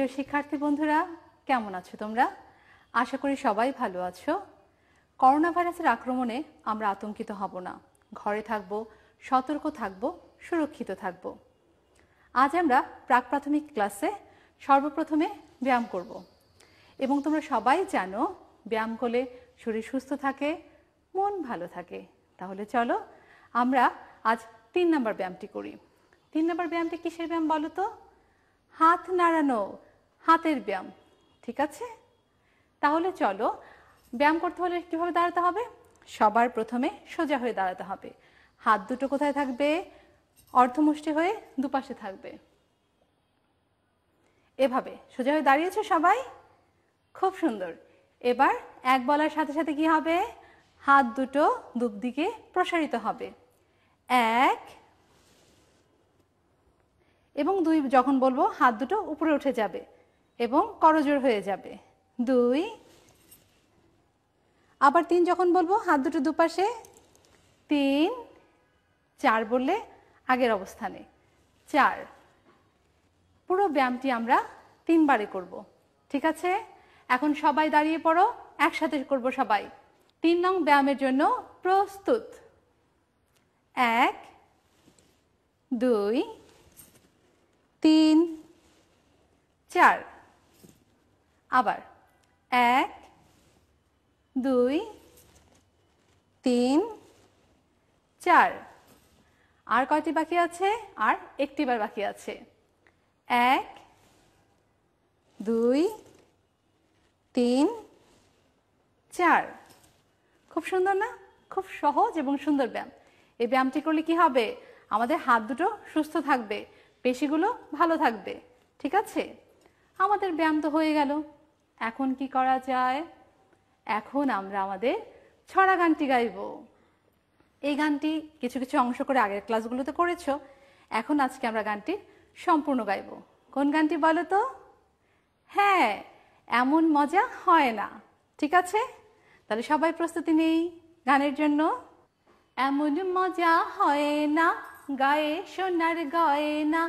প্রিয় শিক্ষার্থী বন্ধুরা, কেমন আছো তোমরা? আশা করি সবাই ভালো আছো। করোনা ভাইরাসের আক্রমণে আমরা আতঙ্কিত হব না। ঘরে থাকব, সতর্ক থাকব, সুরক্ষিত থাকব। আজ আমরা প্রাক প্রাথমিক ক্লাসে সর্বপ্রথমে ব্যায়াম করব এবং তোমরা সবাই জানো ব্যায়াম করলে শরীর সুস্থ থাকে, মন ভালো থাকে। তাহলে চলো আমরা আজ 3 নম্বর ব্যায়ামটি করি। 3 নম্বর ব্যায়ামটি কিসের ব্যায়াম বলো তো? হাত নাড়ানো, হাতের ব্যায়াম। ঠিক আছে, তাহলে চলো ব্যায়াম করতে হলে কিভাবে দাঁড়াতে হবে? সবার প্রথমে সোজা হয়ে দাঁড়াতে হবে। হাত দুটো কোথায় থাকবে? অর্ধমুষ্টি হয়ে দুপাশে থাকবে। এভাবে সোজা হয়ে দাঁড়িয়েছো সবাই? খুব সুন্দর। এবার এক বলার সাথে সাথে কি হবে? হাত দুটো দুদিকে প্রসারিত হবে। 1 এবং 2 যখন বলবো হাত দুটো উপরে উঠে যাবে এবং করজোড় হয়ে যাবে। 2, আবার 3 যখন বলবো হাত দুটো দুপাশে। 3, 4 বললে আগের অবস্থানে। 4। পুরো ব্যায়ামটি আমরা 3 বারে করব। ঠিক আছে, এখন সবাই দাঁড়িয়ে পড়ো, একসাথে করব সবাই। 3 নং ব্যায়ামের জন্য প্রস্তুত। 1, 2, 3, 4। আবার 1, 2, 3, 4। আর কয়টি বাকি আছে? আর একটি বার বাকি আছে। 1, 2, 3, 4। খুব সুন্দর না? খুব সহজ এবং সুন্দর ব্যায়াম। এই ব্যায়ামটি করলে কি হবে? আমাদের হাত দুটো সুস্থ থাকবে, পেশিগুলো ভালো থাকবে। ঠিক আছে, আমাদের ব্যায়াম তো হয়ে গেল। এখন কি করা যায়? এখন আমরা আমাদের ছড়া গানটি গাইব। এই গানটি কিছু কিছু অংশ করে আগের ক্লাসগুলোতে করেছো। এখন আজকে আমরা গানটি সম্পূর্ণ গাইব। কোন গানটি বলো তো? হ্যাঁ, এমন মজা হয় না। ঠিক আছে, তাহলে সবাই প্রস্তুতি নেই গানের জন্য। এমন মজা হয় না, গায়ে সোনার গয়না,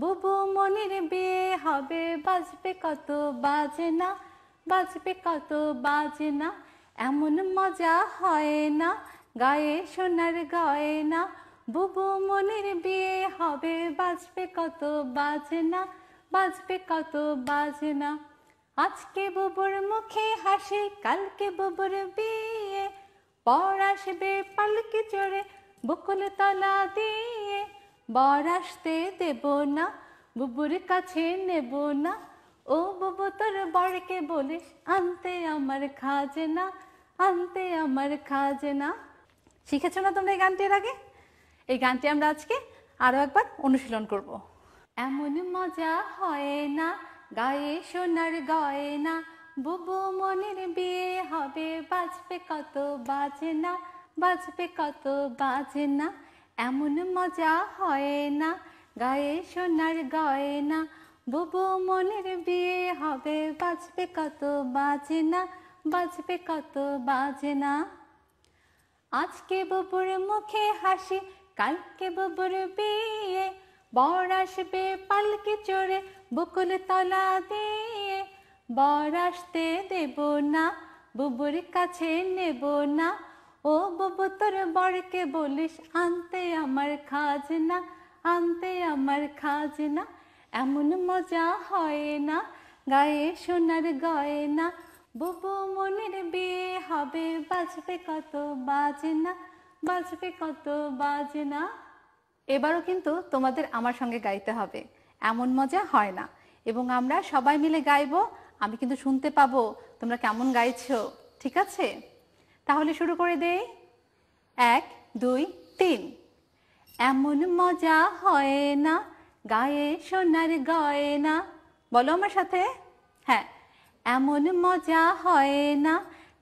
বুবু মনির বিয়ে হবে, বাজবে কত বাজনা, বাজবে কত বাজনা। এমন মজা হয় না, গায়ে সোনার গয়না, বুবু মনির বিয়ে হবে, বাজবে কত বাজনা, বাজবে কত বাজনা। আজকে বুবুর মুখে হাসি, কালকে বুবুর বিয়ে, বর আসবে পালকি চড়ে বকুল তলা দিয়ে, বর আসতে দেব না, বুবুর কাছে নেব না, ও বুবু তোর বরকে বলিস আনতে আমার খাজনা, আনতে আমার খাজনা। শিখেছো না তোমরা এই গানটির আগে? এই গানটি আমরা আজকে আরো একবার অনুশীলন করব। এমন মজা হয় না, গায়ে সোনার গয়না, বুবু মনির বিয়ে হবে, বাজবে কত বাজনা, বাজবে কত বাজনা। এমন মজা হয় না, গায়ে সোনার গয়না, বুবু মনির বিয়ে হবে, বাজবে কত বাজনা, বাজবে কত বাজনা। আজকে বুবুর মুখে হাসি, কালকে বুবুর বিয়ে, বর আসবে পালকি চড়ে বকুল তলা দিয়ে, বর আসতে দেব না, বুবুর কাছে নেব না, ও বুবু তোর বরকে বলিস আনতে আমার খাজনা, আনতে আমার খাজনা। এমন মজা হয় না, গায়ে সোনার গয়না, বুবু মনির বিয়ে হবে, বাজবে কত বাজনা, বাজবে কত বাজনা। এবারও কিন্তু তোমাদের আমার সঙ্গে গাইতে হবে। এমন মজা হয় না, এবং আমরা সবাই মিলে গাইবো। আমি কিন্তু শুনতে পাবো তোমরা কেমন গাইছো। ঠিক আছে, তাহলে শুরু করে দেই। 1, 2, 3। এমন মজা হয় না, গায়ে সোনার গয়না। বলো আমার সাথে। হ্যাঁ, এমন মজা হয় না,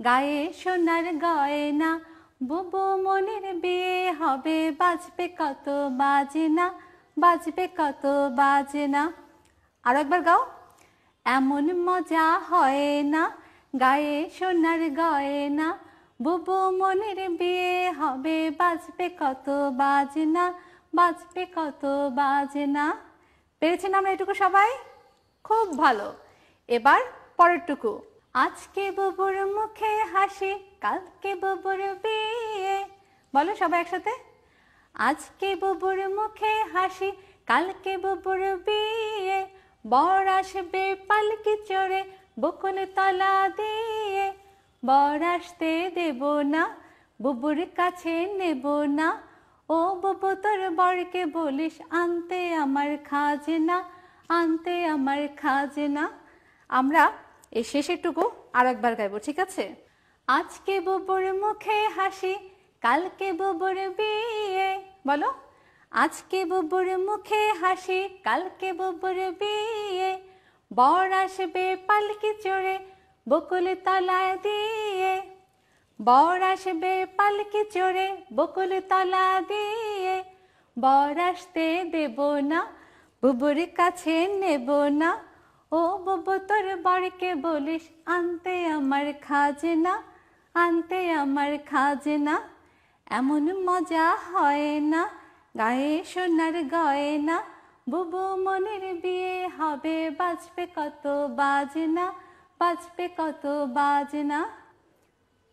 গায়ে সোনার গয়না, বুবু মনির বিয়ে হবে, বাজবে কত বাজনা, বাজবে কত বাজনা। আরো একবার গাও। এমন মজা হয় না, গায়ে সোনার গয়না, বুবু মনির বিয়ে হবে, বাজবে কত বাজনা, বাজবে কত বাজনা। পেরেছেন আমরা এটুকু সবাই? খুব ভালো। এবার পরেরটুকু, আজকে বুবুর মুখে হাসি, কালকে বুবুর বিয়ে। বলো সবাই একসাথে, আজকে বুবুর মুখে হাসি, কালকে বুবুর বিয়ে। বর আসবে পালকি চড়ে, বকুল তলা দিয়ে। বর আসতে দেব না, বুবুর কাছে নেব না। ও বুবু তোর বরকে বলিস আনতে আমার খাজনা, আনতে আমার খাজনা। আমরা এই শেষেরটুকু আর একবার গাইবো, ঠিক আছে? আজকে বুবুর মুখে হাসি, কালকে বুবুর বিয়ে। বলো, আজকে বুবুর মুখে হাসি, কালকে বুবুর বিয়ে। বর আসবে পালকি চড়ে, বকুল তলায় দিয়ে। বর আসবে পালকি চড়ে, বকুল তলা দিয়ে। বর আসতে দেব না, বুবুর কাছে নেব না। ও বুবু তোর বরকে বলিস আনতে আমার খাজনা, আনতে আমার খাজনা। এমন মজা হয় না, গায়ে সোনার গয়না। বুবু মনের বিয়ে হবে, বাজবে কত বাজনা, বাজবে কত বাজনা।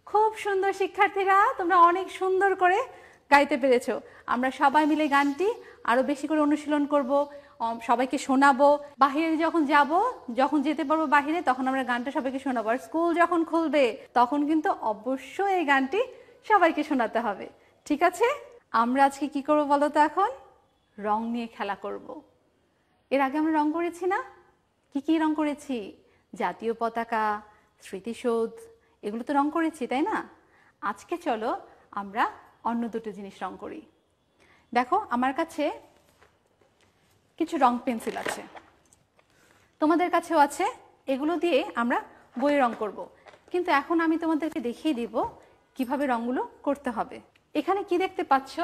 খুব সুন্দর শিক্ষার্থীরা, তোমরা অনেক সুন্দর করে গাইতে পেরেছো। আমরা সবাই মিলে গানটি আরো বেশি করে অনুশীলন করব, সবাইকে শোনাবো। বাহিরে যখন যাব, যখন যেতে পারবো বাহিরে, তখন আমরা গানটা সবাইকে শোনাবো। আর স্কুল যখন খুলবে তখন কিন্তু অবশ্যই এই গানটি সবাইকে শোনাতে হবে, ঠিক আছে? আমরা আজকে কি করবো বলো তো? এখন রং নিয়ে খেলা করব। এর আগে আমরা রং করেছি না? কি কি রং করেছি? জাতীয় পতাকা, স্মৃতিসৌধ, এগুলো তো রং করেছি, তাই না? আজকে চলো আমরা অন্য দুটো জিনিস রং করি। দেখো আমার কাছে কিছু রং পেন্সিল আছে, তোমাদের কাছেও আছে। এগুলো দিয়ে আমরা বইয়ে রং করব। কিন্তু এখন আমি তোমাদেরকে দেখিয়ে দিব কিভাবে রংগুলো করতে হবে। এখানে কি দেখতে পাচ্ছ?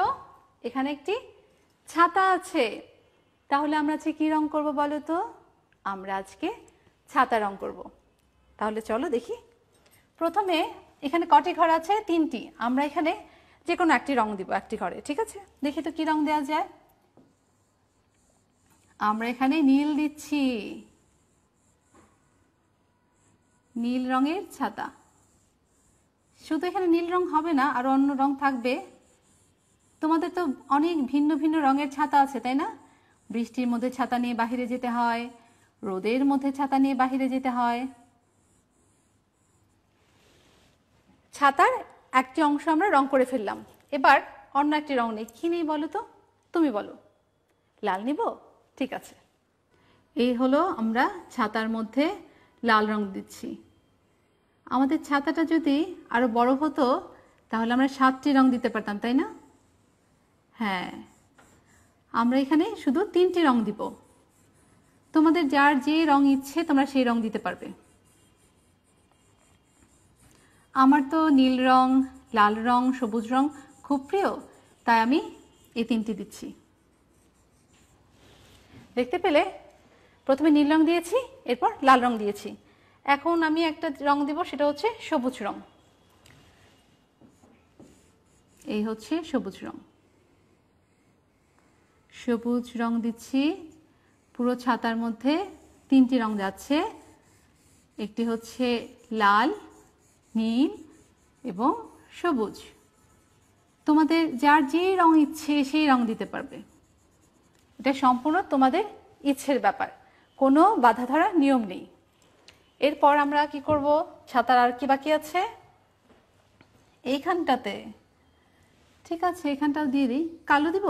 এখানে একটি ছাতা আছে। তাহলে আমরা আজকে কি রং করব বলো তো? আমরা আজকে ছাতা রং করব। তাহলে চলো দেখি। প্রথমে এখানে কটি ঘর আছে? 3টি। আমরা এখানে যে কোনো একটি রং দিব একটি ঘরে, ঠিক আছে? দেখি তো কি রং দেওয়া যায়। আমরা এখানে নীল দিচ্ছি, নীল রঙের ছাতা। শুধু এখানে নীল রং হবে না, আরো অন্য রং থাকবে। তোমাদের তো অনেক ভিন্ন ভিন্ন রঙের ছাতা আছে, তাই না? বৃষ্টির মধ্যে ছাতা নিয়ে বাহিরে যেতে হয়, রোদের মধ্যে ছাতা নিয়ে বাহিরে যেতে হয়। ছাতার একটি অংশ আমরা রং করে ফেললাম। এবার অন্য একটি রং নেই। কি নেই বলো তো? তুমি বলো। লাল নিব? ঠিক আছে। এই হলো আমরা ছাতার মধ্যে লাল রং দিচ্ছি। আমাদের ছাতাটা যদি আরো বড় হতো তাহলে আমরা 7টি রং দিতে পারতাম, তাই না? হ্যাঁ, আমরা এখানে শুধু 3টি রং দিব। তোমাদের যার যে রং ইচ্ছে তোমরা সেই রং দিতে পারবে। আমার তো নীল রং, লাল রং, সবুজ রং খুব প্রিয়, তাই আমি এই 3টি দিচ্ছি। দেখতে পেলে? প্রথমে নীল রং দিয়েছি, এরপর লাল রং দিয়েছি। এখন আমি একটা রং দিব, সেটা হচ্ছে সবুজ রং। এই হচ্ছে সবুজ রং। সবুজ রং দিচ্ছি। পুরো ছাতার মধ্যে 3টি রং যাচ্ছে। একটি হচ্ছে লাল, নীল এবং সবুজ। তোমাদের যার যে রং ইচ্ছে সেই রং দিতে পারবে। এটা সম্পূর্ণ তোমাদের ইচ্ছের ব্যাপার, কোনো বাধা ধরা নিয়ম নেই। এরপর আমরা কি করব? ছাতার আর কি বাকি আছে? এইখানটাতে, ঠিক আছে, এখানটাও দিয়ে দিই। কালো দিব?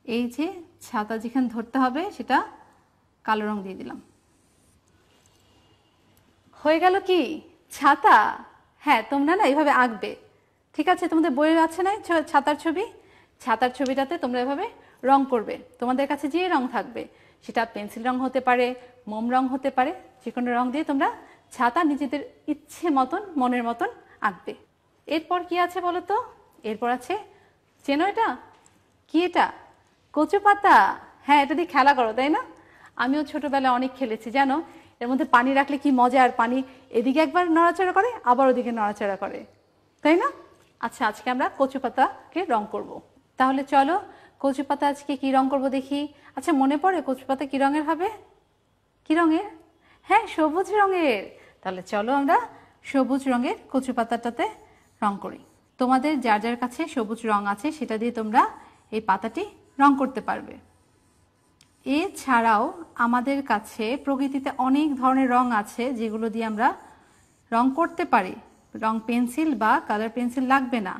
এই যে ছাতা যেখানে ধরতে হবে সেটা কালো রং দিয়ে দিলাম। হয়ে গেল কি ছাতা? হ্যাঁ, তোমরা না এইভাবে আঁকবে, ঠিক আছে? তোমাদের বইয়ে আছে না ছাতার ছবি? ছাতার ছবিটাতে তোমরা এভাবে রং করবে। তোমাদের কাছে যে রং থাকবে, সেটা পেন্সিল রং হতে পারে, মোম রং হতে পারে, যে কোনো রং দিয়ে তোমরা ছাতা নিজেদের ইচ্ছে মতন, মনের মতন আঁকবে। এরপর কি আছে বলো তো? এরপর আছে, চেনো এটা? কি এটা? কচু পাতা। হ্যাঁ, এটা দিয়ে খেলা করো, তাই না? আমিও ছোটবেলায় অনেক খেলেছি, জানো? এর মধ্যে পানি রাখলে কি মজা, আর পানি এদিকে একবার নড়াচড়া করে আবার ওদিকে নড়াচড়া করে, তাই না? আচ্ছা, আজকে আমরা কচু পাতাকে রং করব। তাহলে চলো কচু পাতা আজকে কি রং করব দেখি। আচ্ছা, মনে পড়ে কচু পাতা কি রঙের হবে? কি রঙের? হ্যাঁ, সবুজ রঙের। তাহলে চলো আমরা সবুজ রঙের কচু পাতাটাতে রং করি। তোমাদের যার যার কাছে সবুজ রং আছে সেটা দিয়ে তোমরা এই পাতাটি রং করতে পারবে। এছাড়াও আমাদের কাছে প্রকৃতিতে অনেক ধরনের রং আছে যেগুলো দিয়ে আমরা রং করতে পারি। রং পেন্সিল বা কালার পেন্সিল লাগবে না।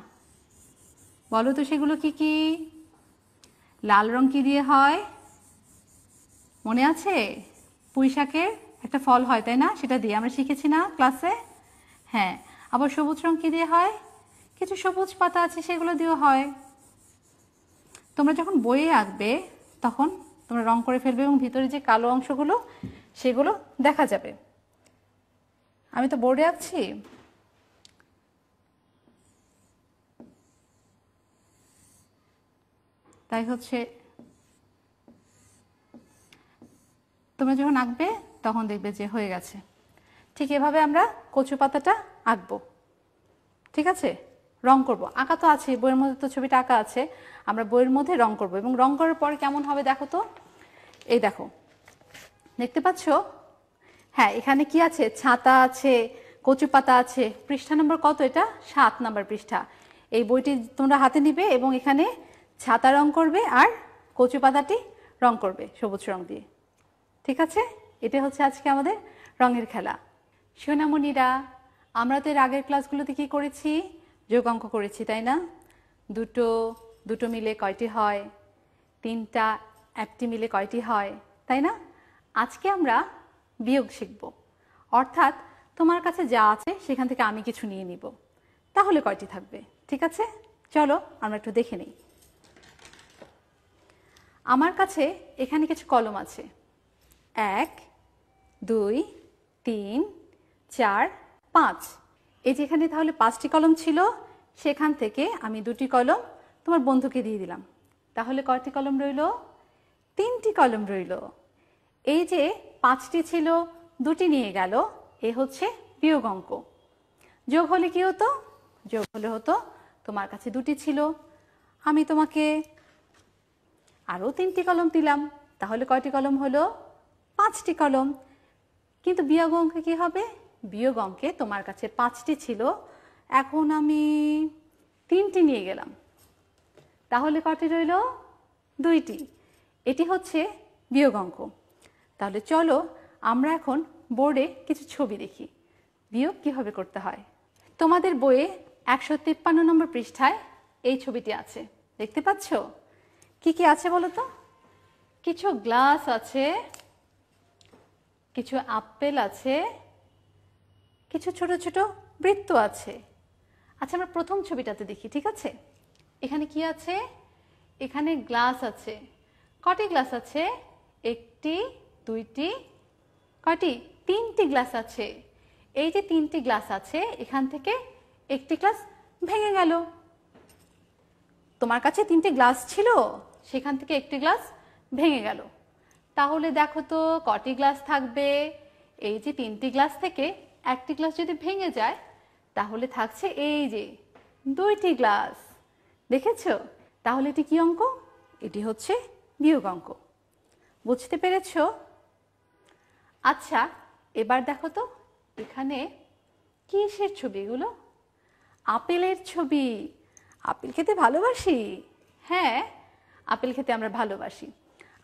বলো তো সেগুলো কি কি? লাল রং কি দিয়ে হয় মনে আছে? পুঁই শাকের একটা ফল হয় তাই না, সেটা দিয়ে আমরা শিখেছি না ক্লাসে? হ্যাঁ। আবার সবুজ রং কি দিয়ে হয়? কিছু সবুজ পাতা আছে সেগুলো দিয়েও হয়। তোমরা যখন বইয়ে আঁকবে তখন তোমরা রং করে ফেলবে এবং ভিতরে যে কালো অংশগুলো সেগুলো দেখা যাবে। আমি তো বোর্ডে আঁকছি। তাই হচ্ছে তোমরা যখন আঁকবে তখন দেখবে যে হয়ে গেছে। ঠিক এভাবে আমরা কচু পাতাটা আঁকবো। ঠিক আছে, রং করব। আঁকা তো আছে, বইয়ের মধ্যে তো ছবিটা আঁকা আছে। আমরা বইয়ের মধ্যে রং করব এবং রং করার পরে কেমন হবে দেখো তো। এই দেখো, দেখতে পাচ্ছ? হ্যাঁ, এখানে কি আছে? ছাতা আছে, কচু পাতা আছে। পৃষ্ঠা নম্বর কত? এটা 7 নম্বর পৃষ্ঠা। এই বইটি তোমরা হাতে নিবে এবং এখানে ছাতা রং করবে আর কচু পাতাটি রং করবে সবুজ রং দিয়ে। ঠিক আছে, এটা হচ্ছে আজকে আমাদের রঙের খেলা। সোনামণিরা, আমরা তো এর আগের ক্লাসগুলোতে কি করেছি? যোগ অঙ্ক করেছি তাই না? দুটো দুটো মিলে কয়টি হয়? তিনটা একটি মিলে কয়টি হয়, তাই না? আজকে আমরা বিয়োগ শিখব। অর্থাৎ তোমার কাছে যা আছে সেখান থেকে আমি কিছু নিয়ে নিব। তাহলে কয়টি থাকবে? ঠিক আছে, চলো আমরা একটু দেখে নিই। আমার কাছে এখানে কিছু কলম আছে। 1 2 3 4 5। এই যেখানে তাহলে 5টি কলম ছিল, সেখান থেকে আমি 2টি কলম তোমার বন্ধুকে দিয়ে দিলাম। তাহলে কয়টি কলম রইল? 3টি কলম রইল। এই যে 5টি ছিল, 2টি নিয়ে গেল, এ হচ্ছে বিয়োগ অঙ্ক। যোগ হলে কি হতো? যোগ হলে হতো তোমার কাছে 2টি ছিল, আমি তোমাকে আরও 3টি কলম দিলাম। তাহলে কয়টি কলম হলো? 5টি কলম। কিন্তু বিয়োগ অঙ্কে কি হবে? বিয়োগ অঙ্কে তোমার কাছে 5টি ছিল, এখন আমি 3টি নিয়ে গেলাম। তাহলে কয়টি রইল? 2টি। এটি হচ্ছে বিয়োগ অঙ্ক। তাহলে চলো আমরা এখন বোর্ডে কিছু ছবি দেখি বিয়োগ কিভাবে করতে হয়। তোমাদের বইয়ে 153 নম্বর পৃষ্ঠায় এই ছবিটি আছে, দেখতে পাচ্ছ? কি কি আছে বলো তো? কিছু গ্লাস আছে, কিছু আপেল আছে, কিছু ছোট ছোট বৃত্ত আছে। আচ্ছা, আমরা প্রথম ছবিটাতে দেখি। ঠিক আছে, এখানে কি আছে? এখানে গ্লাস আছে। কয়টি গ্লাস আছে? 1টি 2টি, কয়টি? 3টি গ্লাস আছে। এই যে 3টি গ্লাস আছে, এখান থেকে একটি গ্লাস ভেঙে গেল। তোমার কাছে 3টি গ্লাস ছিল, সেখান থেকে একটি গ্লাস ভেঙে গেল। তাহলে দেখো তো কটি গ্লাস থাকবে? এই যে 3টি গ্লাস থেকে একটি গ্লাস যদি ভেঙে যায় তাহলে থাকছে এই যে 2টি গ্লাস। দেখেছো? তাহলে এটি কি অঙ্ক? এটি হচ্ছে বিয়োগ অঙ্ক। বুঝতে পেরেছো? আচ্ছা, এবার দেখো তো এখানে কিসের ছবি এগুলো? আপেলের ছবি। আপেল খেতে ভালোবাসি। হ্যাঁ, আপেল খেতে আমরা ভালোবাসি।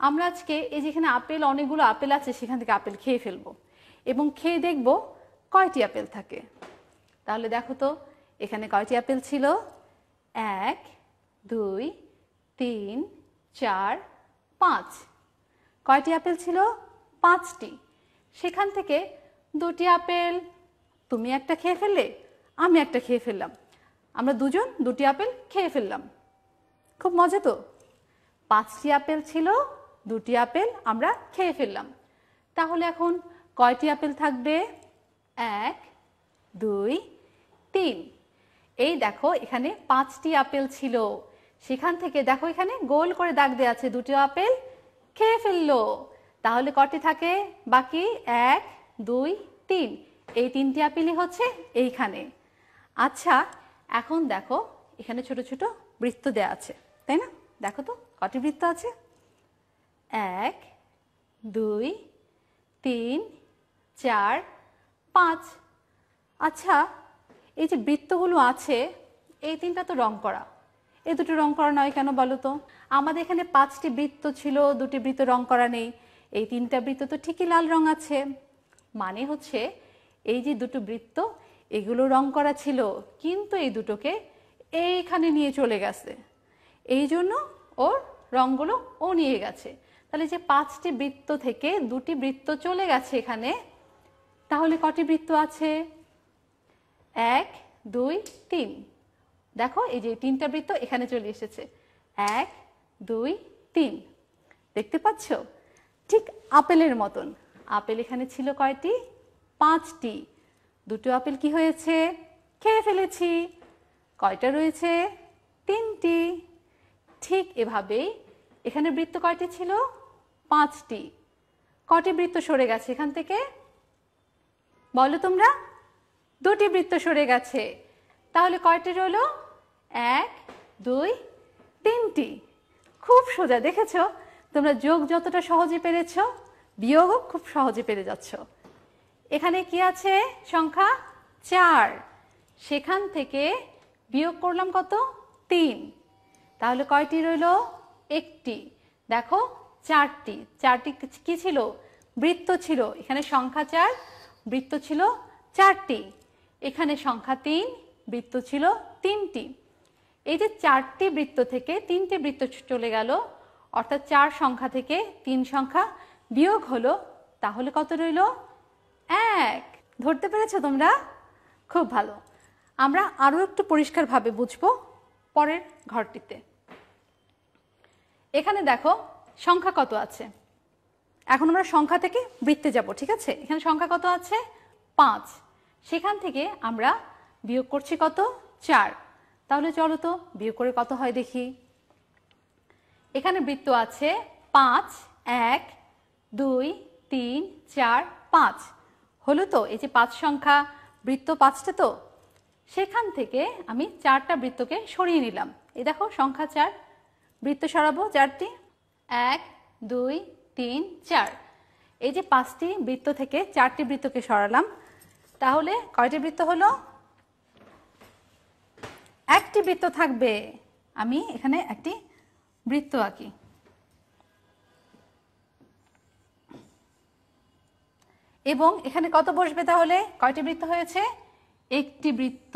আমরা আজকে এই যেখানে আপেল, অনেকগুলো আপেল আছে, সেখান থেকে আপেল খেয়ে ফেলবো এবং খেয়ে দেখব কয়টি আপেল থাকে। তাহলে দেখো তো এখানে কয়টি আপেল ছিল? 1 2 3 4 5। কয়টি আপেল ছিল? 5টি। সেখান থেকে 2টি আপেল তুমি একটা খেয়ে ফেললে, আমি একটা খেয়ে ফেললাম। আমরা দুজন 2টি আপেল খেয়ে ফেললাম। খুব মজা তো। 5টি আপেল ছিল, 2টি আপেল আমরা খেয়ে ফেললাম। তাহলে এখন কয়টি আপেল থাকবে? 1 2 3। এই দেখো এখানে 5টি আপেল ছিল, সেখান থেকে দেখো এখানে গোল করে দাগ দেওয়া আছে, 2টি আপেল খেয়ে ফেললো। তাহলে কয়টি থাকে বাকি? 1 2 3। এই 3টি আপেলই হচ্ছে এইখানে। আচ্ছা, এখন দেখো এখানে ছোট ছোট বৃত্ত দেয়া আছে, তাই না? দেখো তো কটি বৃত্ত আছে? 1 2 3 4 5। আচ্ছা, এই যে বৃত্তগুলো আছে এই তিনটা তো রং করা, এই দুটো রং করা নয় কেন বলো তো? আমাদের এখানে 5টি বৃত্ত ছিল, 2টি বৃত্ত রং করা নেই, এই 3টা বৃত্ত তো ঠিকই লাল রং আছে। মানে হচ্ছে এই যে দুটো বৃত্ত এগুলো রং করা ছিল, কিন্তু এই দুটোকে এইখানে নিয়ে চলে গেছে, এই জন্য ওর রঙগুলো ও নিয়ে গেছে। তাহলে যে 5টি বৃত্ত থেকে 2টি বৃত্ত চলে গেছে এখানে, তাহলে কটি বৃত্ত আছে? 1 2 3। দেখো এই যে 3টা বৃত্ত এখানে চলে এসেছে, 1 2 3। দেখতে পাচ্ছ? ঠিক আপেলের মতন। আপেল এখানে ছিল কয়টি? 5টি। দুটো আপেল কি হয়েছে? খেয়ে ফেলেছি। কয়টা রয়েছে? 3টি। ঠিক এভাবেই এখানে বৃত্ত কয়টি ছিল? 5টি। কটি বৃত্ত সরে গেছে এখান থেকে বলো তোমরা? 2টি বৃত্ত সরে গেছে। তাহলে কয়টি রইলো? 1 2 3টি। খুব সোজা, দেখেছো? তোমরা যোগ যতটা সহজে পেরেছো, বিয়োগও খুব সহজে পেরে যাচ্ছ। এখানে কি আছে? সংখ্যা 4। সেখান থেকে বিয়োগ করলাম কত? 3। তাহলে কয়টি রইলো? 1টি। দেখো 4টি। 4টি কি ছিল? বৃত্ত ছিল। এখানে সংখ্যা 4, বৃত্ত ছিল 4টি। এখানে সংখ্যা 3, বৃত্ত ছিল 3টি। এই যে 4টি বৃত্ত থেকে 3টে বৃত্ত চলে গেল, অর্থাৎ 4 সংখ্যা থেকে 3 সংখ্যা বিয়োগ হলো, তাহলে কত রইল? 1। ধরতে পেরেছো তোমরা? খুব ভালো। আমরা আরো একটু পরিষ্কারভাবে বুঝবো পরের ঘরটিতে। এখানে দেখো সংখ্যা কত আছে। এখন আমরা সংখ্যা থেকে বৃত্তে যাব, ঠিক আছে? এখানে সংখ্যা কত আছে? 5। সেখান থেকে আমরা বিয়োগ করছি কত? 4। তাহলে চলো তো বিয়োগ করে কত হয় দেখি। এখানে বৃত্ত আছে 5, 1 2 3 4 5। হলো তো? এই যে 5 সংখ্যা, বৃত্ত 5টা তো, সেখান থেকে আমি 4টা বৃত্তকে সরিয়ে নিলাম। এই দেখো সংখ্যা 4, বৃত্ত সরাবো 4টি, 1 2 3 4। এই যে 5টি বৃত্ত থেকে 4টি বৃত্তকে সরালাম, তাহলে কয়টি বৃত্ত হলো? 1টি বৃত্ত থাকবে। আমি এখানে একটি বৃত্ত আঁকি। এবং এখানে কত বসবে তাহলে? কয়টি বৃত্ত হয়েছে? 1টি বৃত্ত।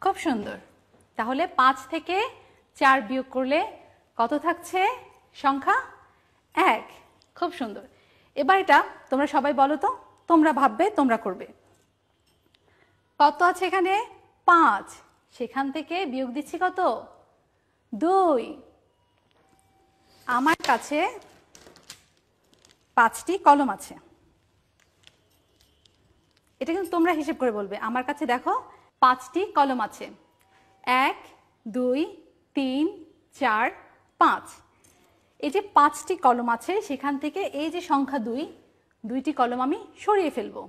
খুব সুন্দর। তাহলে 5 থেকে 4 বিয়োগ করলে কত থাকছে? সংখ্যা 1। খুব সুন্দর। এবার এটা তোমরা সবাই বলো তো, তোমরা ভাববে, তোমরা করবে। কত আছে এখানে? 5। সেখান থেকে বিয়োগ দিচ্ছি কত? 2। আমার কাছে 5টি কলম আছে। এটা কিন্তু তোমরা হিসেব করে বলবে। আমার কাছে দেখো 5টি কলম আছে। 1 2 3 4 5। এই যে 5টি কলম আছে, সেখান থেকে এই যে সংখ্যা 2, 2টি কলম আমি সরিয়ে ফেলবো।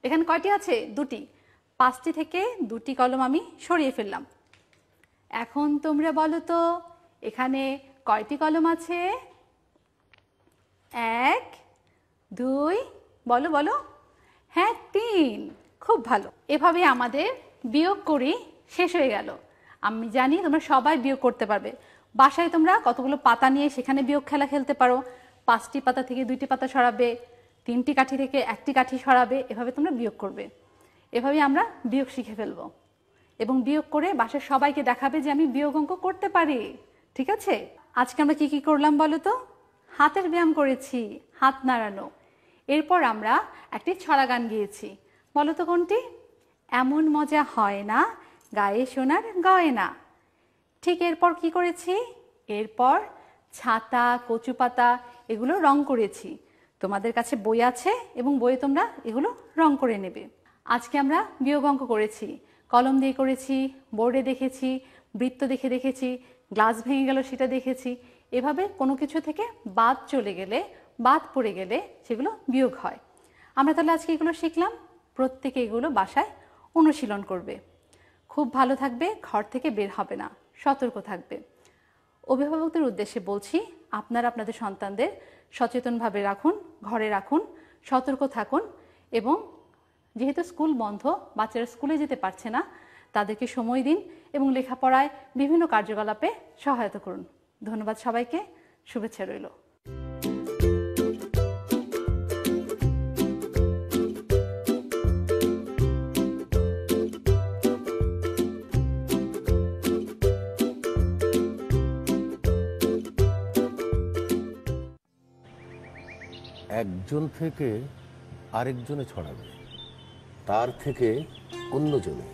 এখানে কয়টি আছে? 2টি। 5টি থেকে 2টি কলম আমি সরিয়ে ফেললাম। এখন তোমরা বলো তো এখানে কয়টি কলম আছে? 1 2 বলো বলো। হ্যাঁ, 3। খুব ভালো। এভাবে আমাদের বিয়োগ করি শেষ হয়ে গেল। আমি জানি তোমরা সবাই বিয়োগ করতে পারবে। বাসায় তোমরা কতগুলো পাতা নিয়ে সেখানে বিয়োগ খেলা খেলতে পারো। 5টি পাতা থেকে 2টি পাতা সরাবে, 3টি কাঠি থেকে 1টি কাঠি সরাবে, এভাবে তোমরা বিয়োগ করবে। এভাবে আমরা বিয়োগ শিখে ফেলবো এবং বিয়োগ করে বাসার সবাইকে দেখাবে যে আমি বিয়োগ অঙ্ক করতে পারি। ঠিক আছে? আজকে আমরা কি কি করলাম বলো তো? হাতের ব্যায়াম করেছি, হাত নাড়ানো। এরপর আমরা একটি ছড়া গান গেয়েছি। বলো তো কোনটি? এমন মজা হয় না গায়ে সোনার গয়না। ঠিক এরপর কি করেছি? এরপর ছাতা, কচু পাতা এগুলো রং করেছি। তোমাদের কাছে বই আছে এবং বইয়ে তোমরা এগুলো রং করে নেবে। আজকে আমরা বিয়োগ অঙ্ক করেছি, কলম দিয়ে করেছি, বোর্ডে দেখেছি, বৃত্ত দেখে দেখেছি, গ্লাস ভেঙে গেল সেটা দেখেছি। এভাবে কোনো কিছু থেকে বাদ চলে গেলে, বাদ পড়ে গেলে সেগুলো বিয়োগ হয়। আমরা তাহলে আজকে এগুলো শিখলাম। প্রত্যেকে এগুলো বাসায় অনুশীলন করবে। খুব ভালো থাকবে, ঘর থেকে বের হবে না, সতর্ক থাকবে। অভিভাবকদের উদ্দেশ্যে বলছি, আপনারা আপনাদের সন্তানদের সচেতনভাবে রাখুন, ঘরে রাখুন, সতর্ক থাকুন এবং যেহেতু স্কুল বন্ধ, বাচ্চারা স্কুলে যেতে পারছে না, তাদেরকে সময় দিন এবং লেখাপড়ায় বিভিন্ন কার্যকলাপে সহায়তা করুন। ধন্যবাদ সবাইকে, শুভেচ্ছা রইল। একজন থেকে আরেকজনে ছড়াবে, তার থেকে অন্যজনে,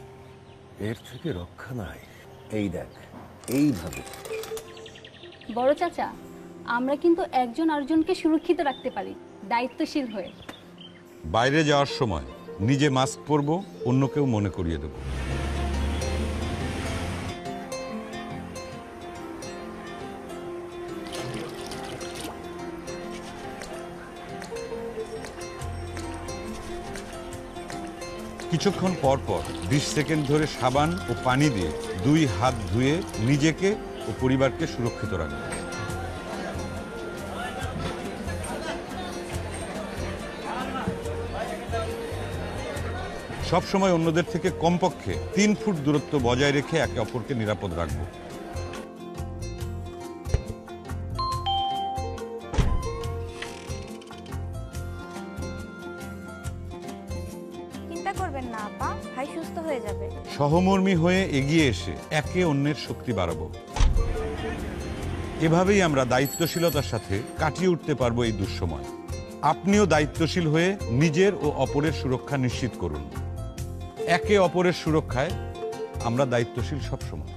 এর থেকে রক্ষা নাই। এই দেখ, এইভাবে। বড় চাচা, আমরা কিন্তু একজন আরেকজনকে সুরক্ষিত রাখতে পারি দায়িত্বশীল হয়ে। বাইরে যাওয়ার সময় নিজে মাস্ক পরবো, অন্যকেও মনে করিয়ে দেবো। কিছুক্ষণ পর পর 20 সেকেন্ড ধরে সাবান ও পানি দিয়ে 2 হাত ধুয়ে নিজেকে ও পরিবারকে সুরক্ষিত রাখুন। সবসময় অন্যদের থেকে কমপক্ষে 3 ফুট দূরত্ব বজায় রেখে একে অপরকে নিরাপদ রাখবো। চিন্তা করবেন না আপা, ভাই সুস্থ হয়ে যাবে। সহমর্মী হয়ে এগিয়ে এসে একে অন্যের শক্তি বাড়াবো। এভাবেই আমরা দায়িত্বশীলতার সাথে কাটিয়ে উঠতে পারবো এই দুঃসময়। আপনিও দায়িত্বশীল হয়ে নিজের ও অপরের সুরক্ষা নিশ্চিত করুন। একে অপরের সুরক্ষায় আমরা দায়িত্বশীল সবসময়।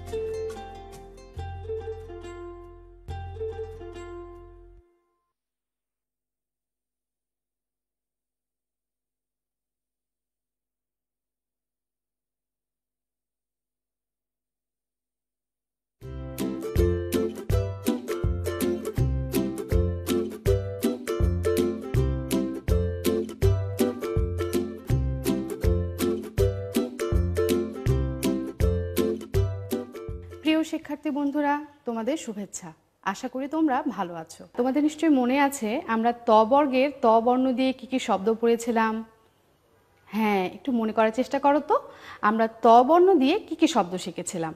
প্রিয় শিক্ষার্থী বন্ধুরা, তোমাদের শুভেচ্ছা। আশা করি তোমরা ভালো আছো। তোমাদের নিশ্চয়ই মনে আছে আমরা ত বর্গের ত বর্ণ দিয়ে কি কি শব্দ পড়েছিলাম? হ্যাঁ, একটু মনে করার চেষ্টা করো তো। আমরা ত বর্ণ দিয়ে কি কি শব্দ শিখেছিলাম?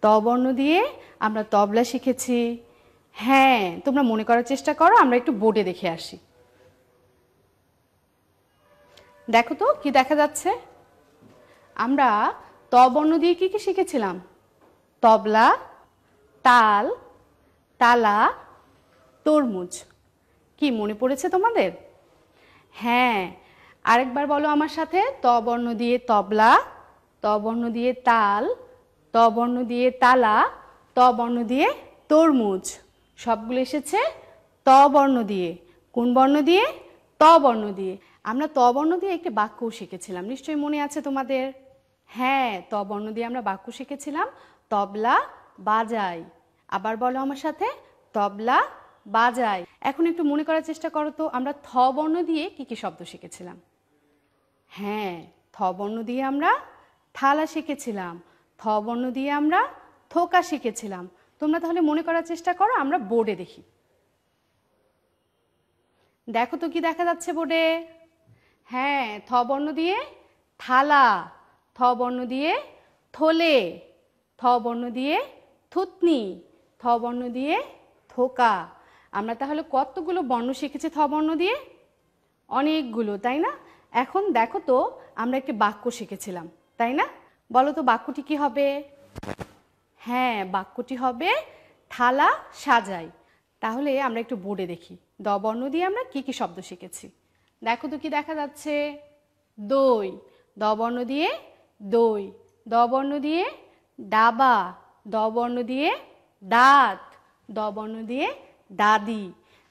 ত বর্ণ দিয়ে আমরা তবলা শিখেছি। হ্যাঁ, তোমরা মনে করার চেষ্টা করো, আমরা একটু বোর্ডে দেখে আসি। দেখো তো কি দেখা যাচ্ছে। আমরা ত বর্ণ দিয়ে কি কি শিখেছিলাম? তবলা, তাল, তালা, তরমুজ। কি মনে পড়েছে তোমাদের? হ্যাঁ, আরেকবার বলো আমার সাথে। ত বর্ণ দিয়ে তবলা, ত বর্ণ দিয়ে তাল, ত বর্ণ দিয়ে তালা, ত বর্ণ দিয়ে তরমুজ। সবগুলো এসেছে ত বর্ণ দিয়ে। কোন বর্ণ দিয়ে? ত বর্ণ দিয়ে। আমরা ত বর্ণ দিয়ে একটি বাক্যও শিখেছিলাম, নিশ্চয়ই মনে আছে তোমাদের। হ্যাঁ, ত বর্ণ দিয়ে আমরা বাক্য শিখেছিলাম, তবলা বাজাই। আবার বলো আমার সাথে, তবলা বাজাই। এখন একটু মনে করার চেষ্টা করো তো, আমরা থ বর্ণ দিয়ে কি কি শব্দ শিখেছিলাম? হ্যাঁ, থ বর্ণ দিয়ে আমরা থালা শিখেছিলাম, থ বর্ণ দিয়ে আমরা থোকা শিখেছিলাম। তোমরা তাহলে মনে করার চেষ্টা করো, আমরা বোর্ডে দেখি। দেখো তো কি দেখা যাচ্ছে বোর্ডে। হ্যাঁ, থ বর্ণ দিয়ে থালা, থ বর্ণ দিয়ে থলে, থ বর্ণ দিয়ে থুতনি, থ বর্ণ দিয়ে থোকা। আমরা তাহলে কতগুলো বর্ণ শিখেছি থ বর্ণ দিয়ে? অনেকগুলো, তাই না? এখন দেখো তো, আমরা একটি বাক্য শিখেছিলাম, তাই না? বলো তো বাক্যটি কি হবে? হ্যাঁ, বাক্যটি হবে থালা সাজাই। তাহলে আমরা একটু বোর্ডে দেখি দ বর্ণ দিয়ে আমরা কি কি শব্দ শিখেছি। দেখো তো কি দেখা যাচ্ছে। দই, দ বর্ণ দিয়ে দই, দ বর্ণ দিয়ে ডাবা, দ বর্ণ দিয়ে দাঁত, দ বর্ণ দিয়ে দাদি।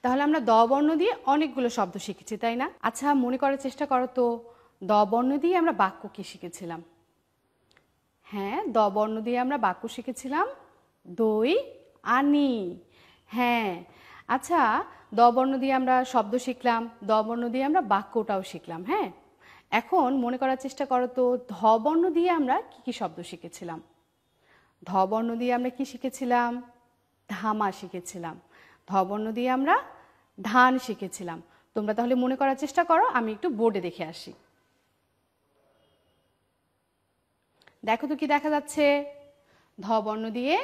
তাহলে আমরা দ বর্ণ দিয়ে অনেকগুলো শব্দ শিখেছি, তাই না? আচ্ছা, মনে করার চেষ্টা করো তো, দ বর্ণ দিয়ে আমরা বাক্য কি শিখেছিলাম? হ্যাঁ, দ বর্ণ দিয়ে আমরা বাক্য শিখেছিলাম দই আনি। হ্যাঁ, আচ্ছা, দ বর্ণ দিয়ে আমরা শব্দ শিখলাম, দ বর্ণ দিয়ে আমরা বাক্যটাও শিখলাম। হ্যাঁ, এখন মনে করার চেষ্টা করো তো, ধ বর্ণ দিয়ে আমরা কি কি শব্দ শিখেছিলাম? ধ বর্ণ দিয়ে আমরা কি শিখেছিলাম? ধামা শিখেছিলাম। ধ বর্ণ দিয়ে আমরা ধান শিখেছিলাম। তোমরা তাহলে মনে করার চেষ্টা করো, আমি একটু বোর্ডে দেখে আসি। দেখো তো কি দেখা যাচ্ছে? ধ বর্ণ দিয়ে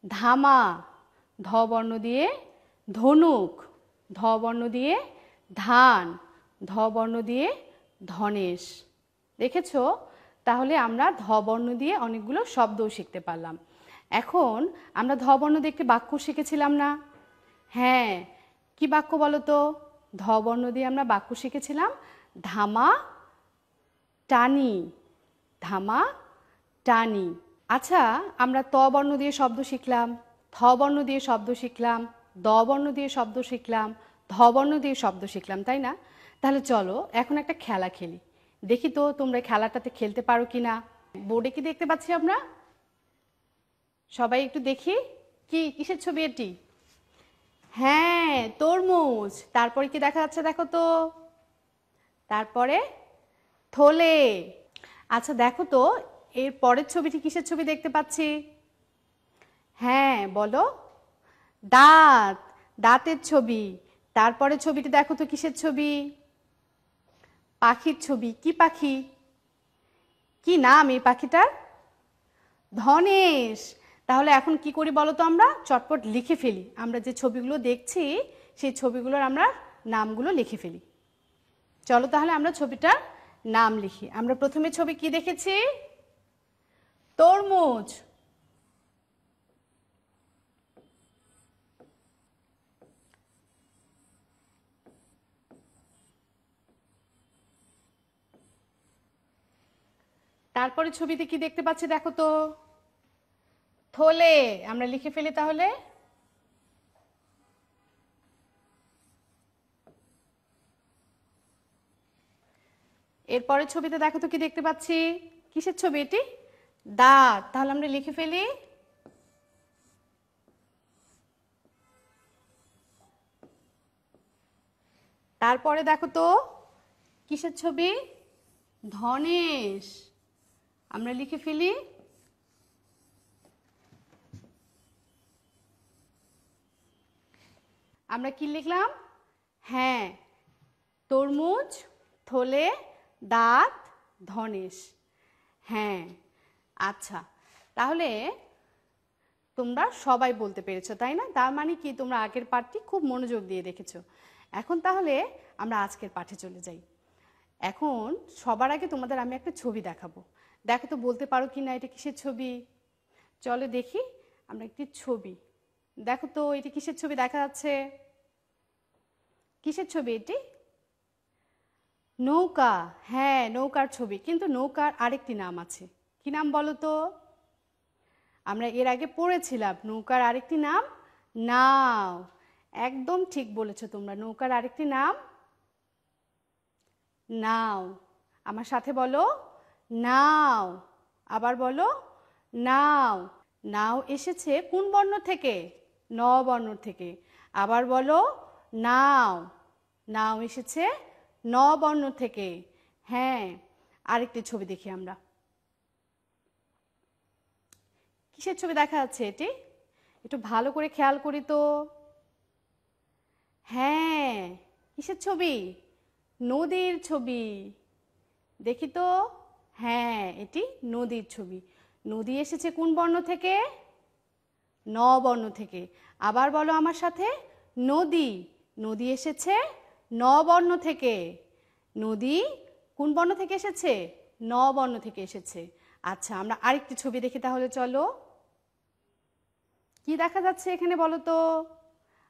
ধামা, ধ বর্ণ দিয়ে ধনুক, ধ বর্ণ দিয়ে ধান, ধ বর্ণ দিয়ে ধনেশ। দেখেছো? তাহলে আমরা ধ বর্ণ দিয়ে অনেকগুলো শব্দও শিখতে পারলাম। এখন আমরা ধ বর্ণ দিয়ে একটি বাক্য শিখেছিলাম না? হ্যাঁ, কি বাক্য বলো তো? ধ বর্ণ দিয়ে আমরা বাক্য শিখেছিলাম ধামা টানি, ধামা টানি। আচ্ছা, আমরা ত বর্ণ দিয়ে শব্দ শিখলাম, থ বর্ণ দিয়ে শব্দ শিখলাম, দ বর্ণ দিয়ে শব্দ শিখলাম, ধ বর্ণ দিয়ে শব্দ শিখলাম, তাই না? তাহলে চলো এখন একটা খেলা খেলি। দেখি তো তোমরা খেলাটাতে খেলতে পারো কি না। বোর্ডে কি দেখতে পাচ্ছি আমরা? সবাই একটু দেখি, কি কিসের ছবি এটি? হ্যাঁ, তরমুজ। তারপরে কি দেখা যাচ্ছে দেখো তো? তারপরে থলে। আচ্ছা দেখো তো, এর পরের ছবিটি কিসের ছবি দেখতে পাচ্ছি? হ্যাঁ বলো, দাঁত, দাঁতের ছবি। তারপরে ছবিটি দেখো তো কিসের ছবি? পাখির ছবি। কি পাখি? কি নাম এই পাখিটার? ধনেশ। তাহলে এখন কি করি বলো তো, আমরা চটপট লিখে ফেলি। আমরা যে ছবিগুলো দেখছি সেই ছবিগুলোর আমরা নামগুলো লিখে ফেলি। চলো তাহলে আমরা ছবিটার নাম লিখি। আমরা প্রথমে ছবি কি দেখেছি? তরমুজ। তারপরে ছবিতে কি দেখতে পাচ্ছি দেখো তো? থলে। আমরা লিখে ফেলি তাহলে। এরপরে ছবিতে দেখো তো কি দেখতে পাচ্ছি? কিসের ছবি এটি? দাঁত। তাহলে আমরা লিখে ফেলি। তারপরে দেখো তো কিসের ছবি? ধনেশ। আমরা লিখে ফেলি। আমরা কি লিখলাম? হ্যাঁ, তরমুজ, থলে, দাঁত, ধনেশ। হ্যাঁ, আচ্ছা, তাহলে তোমরা সবাই বলতে পেরেছো, তাই না? তার মানে কি তোমরা আগের পাঠটি খুব মনোযোগ দিয়ে দেখেছো। এখন তাহলে আমরা আজকের পাঠে চলে যাই। এখন সবার আগে তোমাদের আমি একটা ছবি দেখাবো। দেখো তো বলতে পারো কি না এটা কিসের ছবি? চলো দেখি আমরা একটি ছবি। দেখো তো এটি কিসের ছবি দেখা যাচ্ছে? কিসের ছবি এটি? নৌকা। হ্যাঁ, নৌকার ছবি। কিন্তু নৌকার আরেকটি নাম আছে। কি নাম বলো তো? আমরা এর আগে পড়েছিলাম নৌকার আরেকটি নাম নাও। একদম ঠিক বলেছো তোমরা, নৌকার আরেকটি নাম নাও। আমার সাথে বলো, নাও। আবার বলো, নাও। নাও এসেছে কোন বর্ণ থেকে? ন বর্ণ থেকে। আবার বলো, নাও। নাও এসেছে ন বর্ণ থেকে। হ্যাঁ, আরেকটি ছবি দেখি আমরা। কিসের ছবি দেখা যাচ্ছে এটি? একটু ভালো করে খেয়াল করি তো। হ্যাঁ, কিসের ছবি? নদীর ছবি। দেখি তো। হ্যাঁ, এটি নদীর ছবি। নদী এসেছে কোন বর্ণ থেকে? ন বর্ণ থেকে। আবার বলো আমার সাথে, নদী। নদী এসেছে ন বর্ণ থেকে। নদী কোন বর্ণ থেকে এসেছে? ন বর্ণ থেকে এসেছে। আচ্ছা, আমরা আরেকটি ছবি দেখি তাহলে। চলো, কি দেখা যাচ্ছে এখানে বলো তো?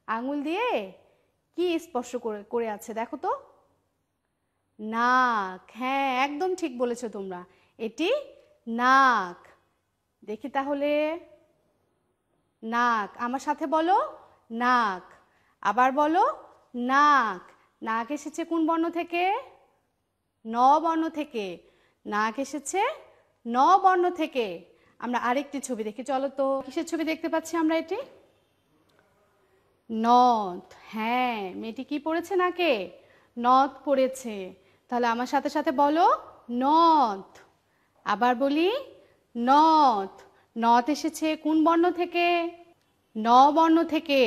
আঙুল দিয়ে কি স্পর্শ করে আছে দেখো তো? নাক। হ্যাঁ, একদম ঠিক বলেছো তোমরা, এটি নাক। দেখি তাহলে, নাক। আমার সাথে বলো, নাক। আবার বলো, নাক। নাক এসেছে কোন বর্ণ থেকে? ন বর্ণ থেকে। নাক এসেছে ন বর্ণ থেকে। আমরা আরেকটি ছবি দেখি। চলো তো, কিসের ছবি দেখতে পাচ্ছি আমরা এটি? নথ। হ্যাঁ, মেয়েটি কি পড়েছে নাকে? নথ পড়েছে। তাহলে আমার সাথে সাথে বলো নথ। আবার বলি নথ। নথ এসেছে কোন বর্ণ থেকে? ন বর্ণ থেকে।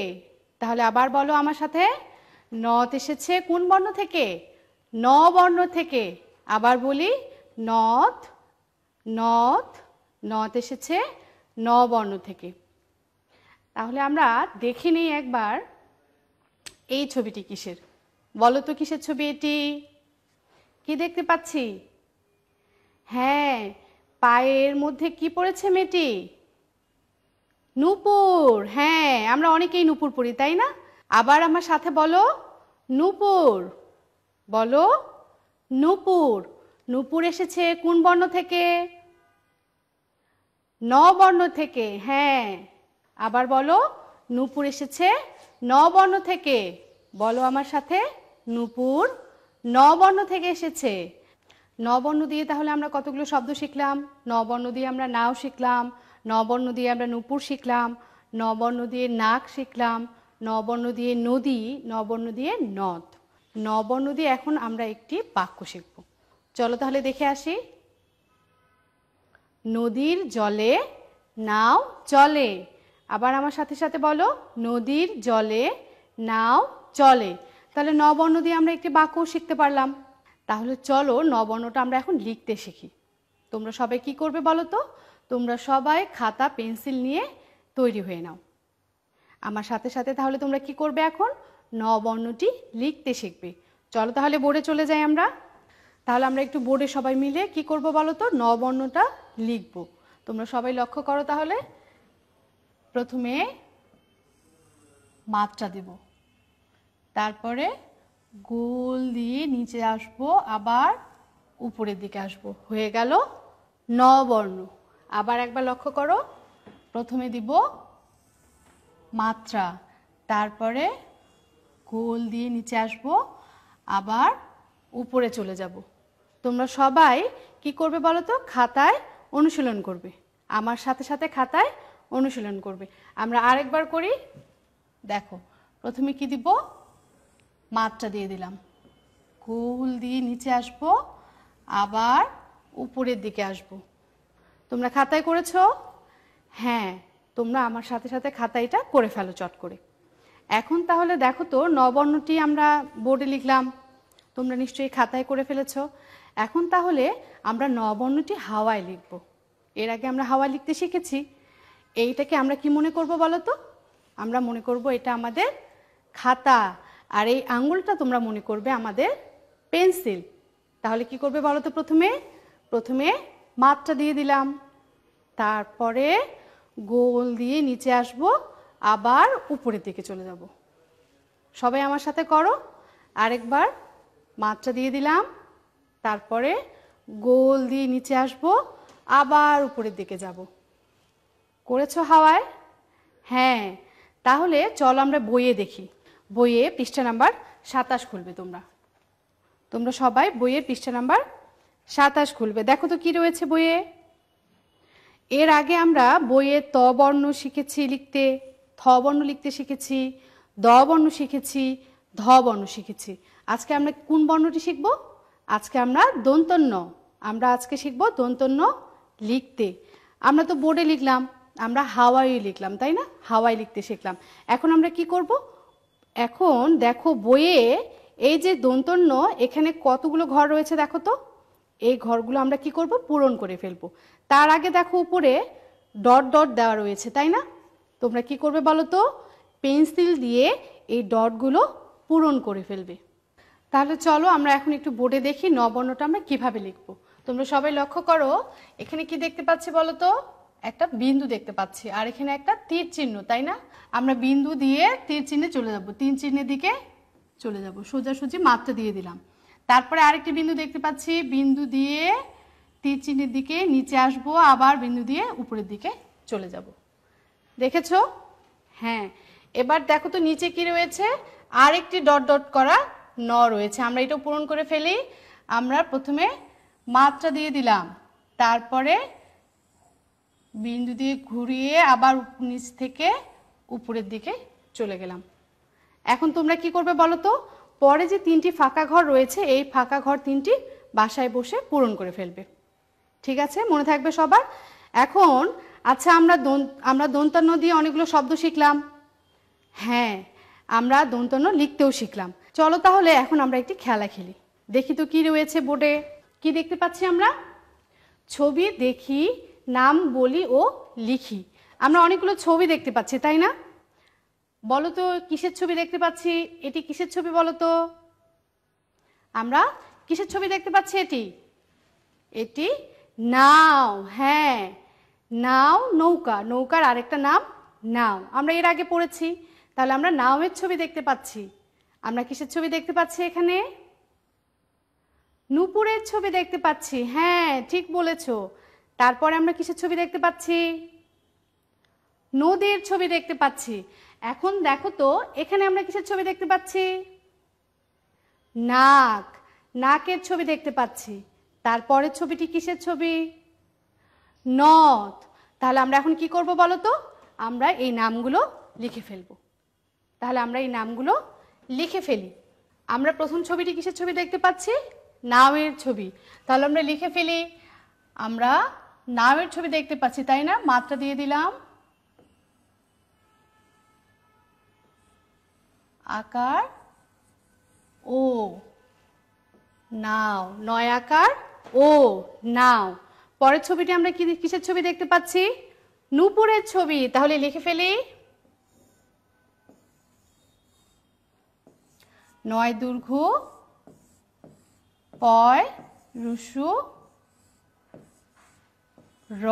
তাহলে আবার বলো আমার সাথে, নথ এসেছে কোন বর্ণ থেকে? ন বর্ণ থেকে। আবার বলি নথ নথ। নথ এসেছে ন বর্ণ থেকে। তাহলে আমরা দেখে নিই একবার এই ছবিটি কিসের। বলো তো কিসের ছবি এটি? কি দেখতে পাচ্ছি? হ্যাঁ, পায়ের মধ্যে কি পড়েছে মেয়েটি? নূপুর। হ্যাঁ, আমরা অনেকেই নূপুর পরি, তাই না? আবার আমার সাথে বলো নূপুর। বলো নূপুর। নূপুর এসেছে কোন বর্ণ থেকে? ন বর্ণ থেকে। হ্যাঁ, আবার বলো নূপুর এসেছে ন বর্ণ থেকে। বলো আমার সাথে, নূপুর ন বর্ণ থেকে এসেছে। ন বর্ণ দিয়ে তাহলে আমরা কতগুলো শব্দ শিখলাম? ন বর্ণ দিয়ে আমরা নাও শিখলাম, ন বর্ণ দিয়ে আমরা নূপুর শিখলাম, ন বর্ণ দিয়ে নাক শিখলাম, ন বর্ণ দিয়ে নদী, ন বর্ণ দিয়ে নদ। ন বর্ণ দিয়ে এখন আমরা একটি বাক্য শিখব। চলো তাহলে দেখে আসি। নদীর জলে নাও চলে। আবার আমার সাথে সাথে বলো নদীর জলে নাও চলে। তাহলে ন বর্ণ দিয়ে আমরা একটি বাক্য শিখতে পারলাম। তাহলে চলো ন বর্ণটা আমরা এখন লিখতে শিখি। তোমরা সবাই কি করবে বলো তো? তোমরা সবাই খাতা পেন্সিল নিয়ে তৈরি হয়ে নাও। আমার সাথে সাথে তাহলে তোমরা কি করবে এখন? ন বর্ণটি লিখতে শিখবে। চলো তাহলে বোর্ডে চলে যাই আমরা। তাহলে আমরা একটু বোর্ডে সবাই মিলে কি করব বলো তো? ন বর্ণটা লিখব। তোমরা সবাই লক্ষ্য করো তাহলে। প্রথমে মাত্রা দেব, তারপরে গোল দিয়ে নিচে আসব, আবার উপরের দিকে আসব। হয়ে গেল ন বর্ণ। আবার একবার লক্ষ্য করো, প্রথমে দিব মাত্রা, তারপরে গোল দিয়ে নিচে আসব, আবার উপরে চলে যাব। তোমরা সবাই কি করবে বলো তো? খাতায় অনুশীলন করবে। আমার সাথে সাথে খাতায় অনুশীলন করবে। আমরা আরেকবার করি। দেখো, প্রথমে কি দিব? মাত্রা দিয়ে দিলাম, গোল দিয়ে নিচে আসব, আবার উপরের দিকে আসব। তোমরা খাতায় করেছো? হ্যাঁ, তোমরা আমার সাথে সাথে খাতায় এটা করে ফেলো চট করে। এখন তাহলে দেখো তো, ন বর্ণটি আমরা বোর্ডে লিখলাম, তোমরা নিশ্চয়ই খাতায় করে ফেলেছো। এখন তাহলে আমরা ন বর্ণটি হাওয়ায় লিখব। এর আগে আমরা হাওয়ায় লিখতে শিখেছি। এইটাকে আমরা কি মনে করব বলো তো? আমরা মনে করব এটা আমাদের খাতা, আর এই আঙ্গুলটা তোমরা মনে করবে আমাদের পেন্সিল। তাহলে কি করবে বলো তো? প্রথমে মাত্রা দিয়ে দিলাম, তারপরে গোল দিয়ে নিচে আসব, আবার উপরের দিকে চলে যাব। সবাই আমার সাথে করো। আরেকবার মাত্রা দিয়ে দিলাম, তারপরে গোল দিয়ে নিচে আসব, আবার উপরের দিকে যাব। করেছো হাওয়ায়? হ্যাঁ। তাহলে চলো আমরা বইয়ে দেখি। বইয়ে পৃষ্ঠা নাম্বার 27 খুলবে। তোমরা সবাই বইয়ের পৃষ্ঠা নাম্বার 27 খুলবে। দেখো তো কি রয়েছে বইয়ে। এর আগে আমরা বইয়ে ত বর্ণ শিখেছি লিখতে, থ বর্ণ লিখতে শিখেছি, দ বর্ণ শিখেছি, ধ বর্ণ শিখেছি। আজকে আমরা কোন বর্ণটি শিখব? আজকে আমরা দন্তন্য। আমরা আজকে শিখব দন্তন্য লিখতে। আমরা তো বোর্ডে লিখলাম, আমরা হাওয়ায় লিখলাম, তাই না? হাওয়ায় লিখতে শিখলাম। এখন আমরা কি করব? এখন দেখো বইয়ে এই যে দন্তন্য, এখানে কতগুলো ঘর রয়েছে দেখো তো। এই ঘরগুলো আমরা কি করব? পূরণ করে ফেলবো। তার আগে দেখো উপরে ডট ডট দেওয়া রয়েছে, তাই না? তোমরা কি করবে বলো তো? পেন্সিল দিয়ে এই ডটগুলো পূরণ করে ফেলবে। তাহলে চলো আমরা এখন একটু বোর্ডে দেখি ন বর্ণটা আমরা কিভাবে লিখবো। তোমরা সবাই লক্ষ্য করো, এখানে কি দেখতে পাচ্ছি বলো তো? একটা বিন্দু দেখতে পাচ্ছি, আর এখানে একটা তীর চিহ্ন, তাই না? আমরা বিন্দু দিয়ে তীর চিহ্নে চলে যাব, তীর চিহ্নের দিকে চলে যাব, সোজাসুজি মাত্রা দিয়ে দিলাম। তারপরে আরেকটি বিন্দু দেখতে পাচ্ছি, বিন্দু দিয়ে তীর চিহ্নের দিকে নিচে আসবো, আবার বিন্দু দিয়ে উপরের দিকে চলে যাব। দেখেছো? হ্যাঁ। এবার দেখো তো নিচে কি রয়েছে? আরেকটি ডট ডট করা ন রয়েছে। আমরা এটা পূরণ করে ফেলি। আমরা প্রথমে মাত্রা দিয়ে দিলাম, তারপরে বিন্দু দিয়ে ঘুরিয়ে আবার নিচ থেকে উপরের দিকে চলে গেলাম। এখন তোমরা কি করবে বলো তো? পরে যে 3টি ফাঁকা ঘর রয়েছে এই ফাঁকা ঘর 3টি বাসায় বসে পূরণ করে ফেলবে। ঠিক আছে, মনে থাকবে সবার। এখন আচ্ছা, আমরা দন্তান্ন দিয়ে অনেকগুলো শব্দ শিখলাম। হ্যাঁ, আমরা দন্তান্ন লিখতেও শিখলাম। চলো তাহলে এখন আমরা একটি খেলা খেলি। দেখি তো কি রয়েছে বোর্ডে। কি দেখতে পাচ্ছি আমরা? ছবি দেখি, নাম বলি ও লিখি। আমরা অনেকগুলো ছবি দেখতে পাচ্ছি, তাই না? বলো তো কিসের ছবি দেখতে পাচ্ছি? এটি কিসের ছবি বলো তো? আমরা কিসের ছবি দেখতে পাচ্ছি? এটি নাও। হ্যাঁ, নাও নৌকা, নৌকার আরেকটা নাম নাও। আমরা এর আগে পড়েছি। তাহলে আমরা নাওয়ের ছবি দেখতে পাচ্ছি। আমরা কিসের ছবি দেখতে পাচ্ছি এখানে? নূপুরের ছবি দেখতে পাচ্ছি। হ্যাঁ, ঠিক বলেছো। তারপরে আমরা কিসের ছবি দেখতে পাচ্ছি? নদীর ছবি দেখতে পাচ্ছি। এখন দেখো তো এখানে আমরা কিসের ছবি দেখতে পাচ্ছি? নাক, নাকের ছবি দেখতে পাচ্ছি। তারপরের ছবিটি কিসের ছবি? নথ। তাহলে আমরা এখন কি করব বলো তো? আমরা এই নামগুলো লিখে ফেলবো। তাহলে আমরা এই নামগুলো লিখে ফেলি। আমরা প্রথম ছবিটি কিসের ছবি দেখতে পাচ্ছি? নাওয়ের ছবি। তাহলে আমরা লিখে ফেলি। আমরা নাওয়ের ছবি দেখতে পাচ্ছি, তাই না? মাত্রা দিয়ে দিলাম। আকার ও, নাও। নয় আকার ও, নাও। পরের ছবিটি আমরা কিসের ছবি দেখতে পাচ্ছি? নূপুরের ছবি। তাহলে লিখে ফেলি। নয় দীর্ঘ, পয় রুসু র,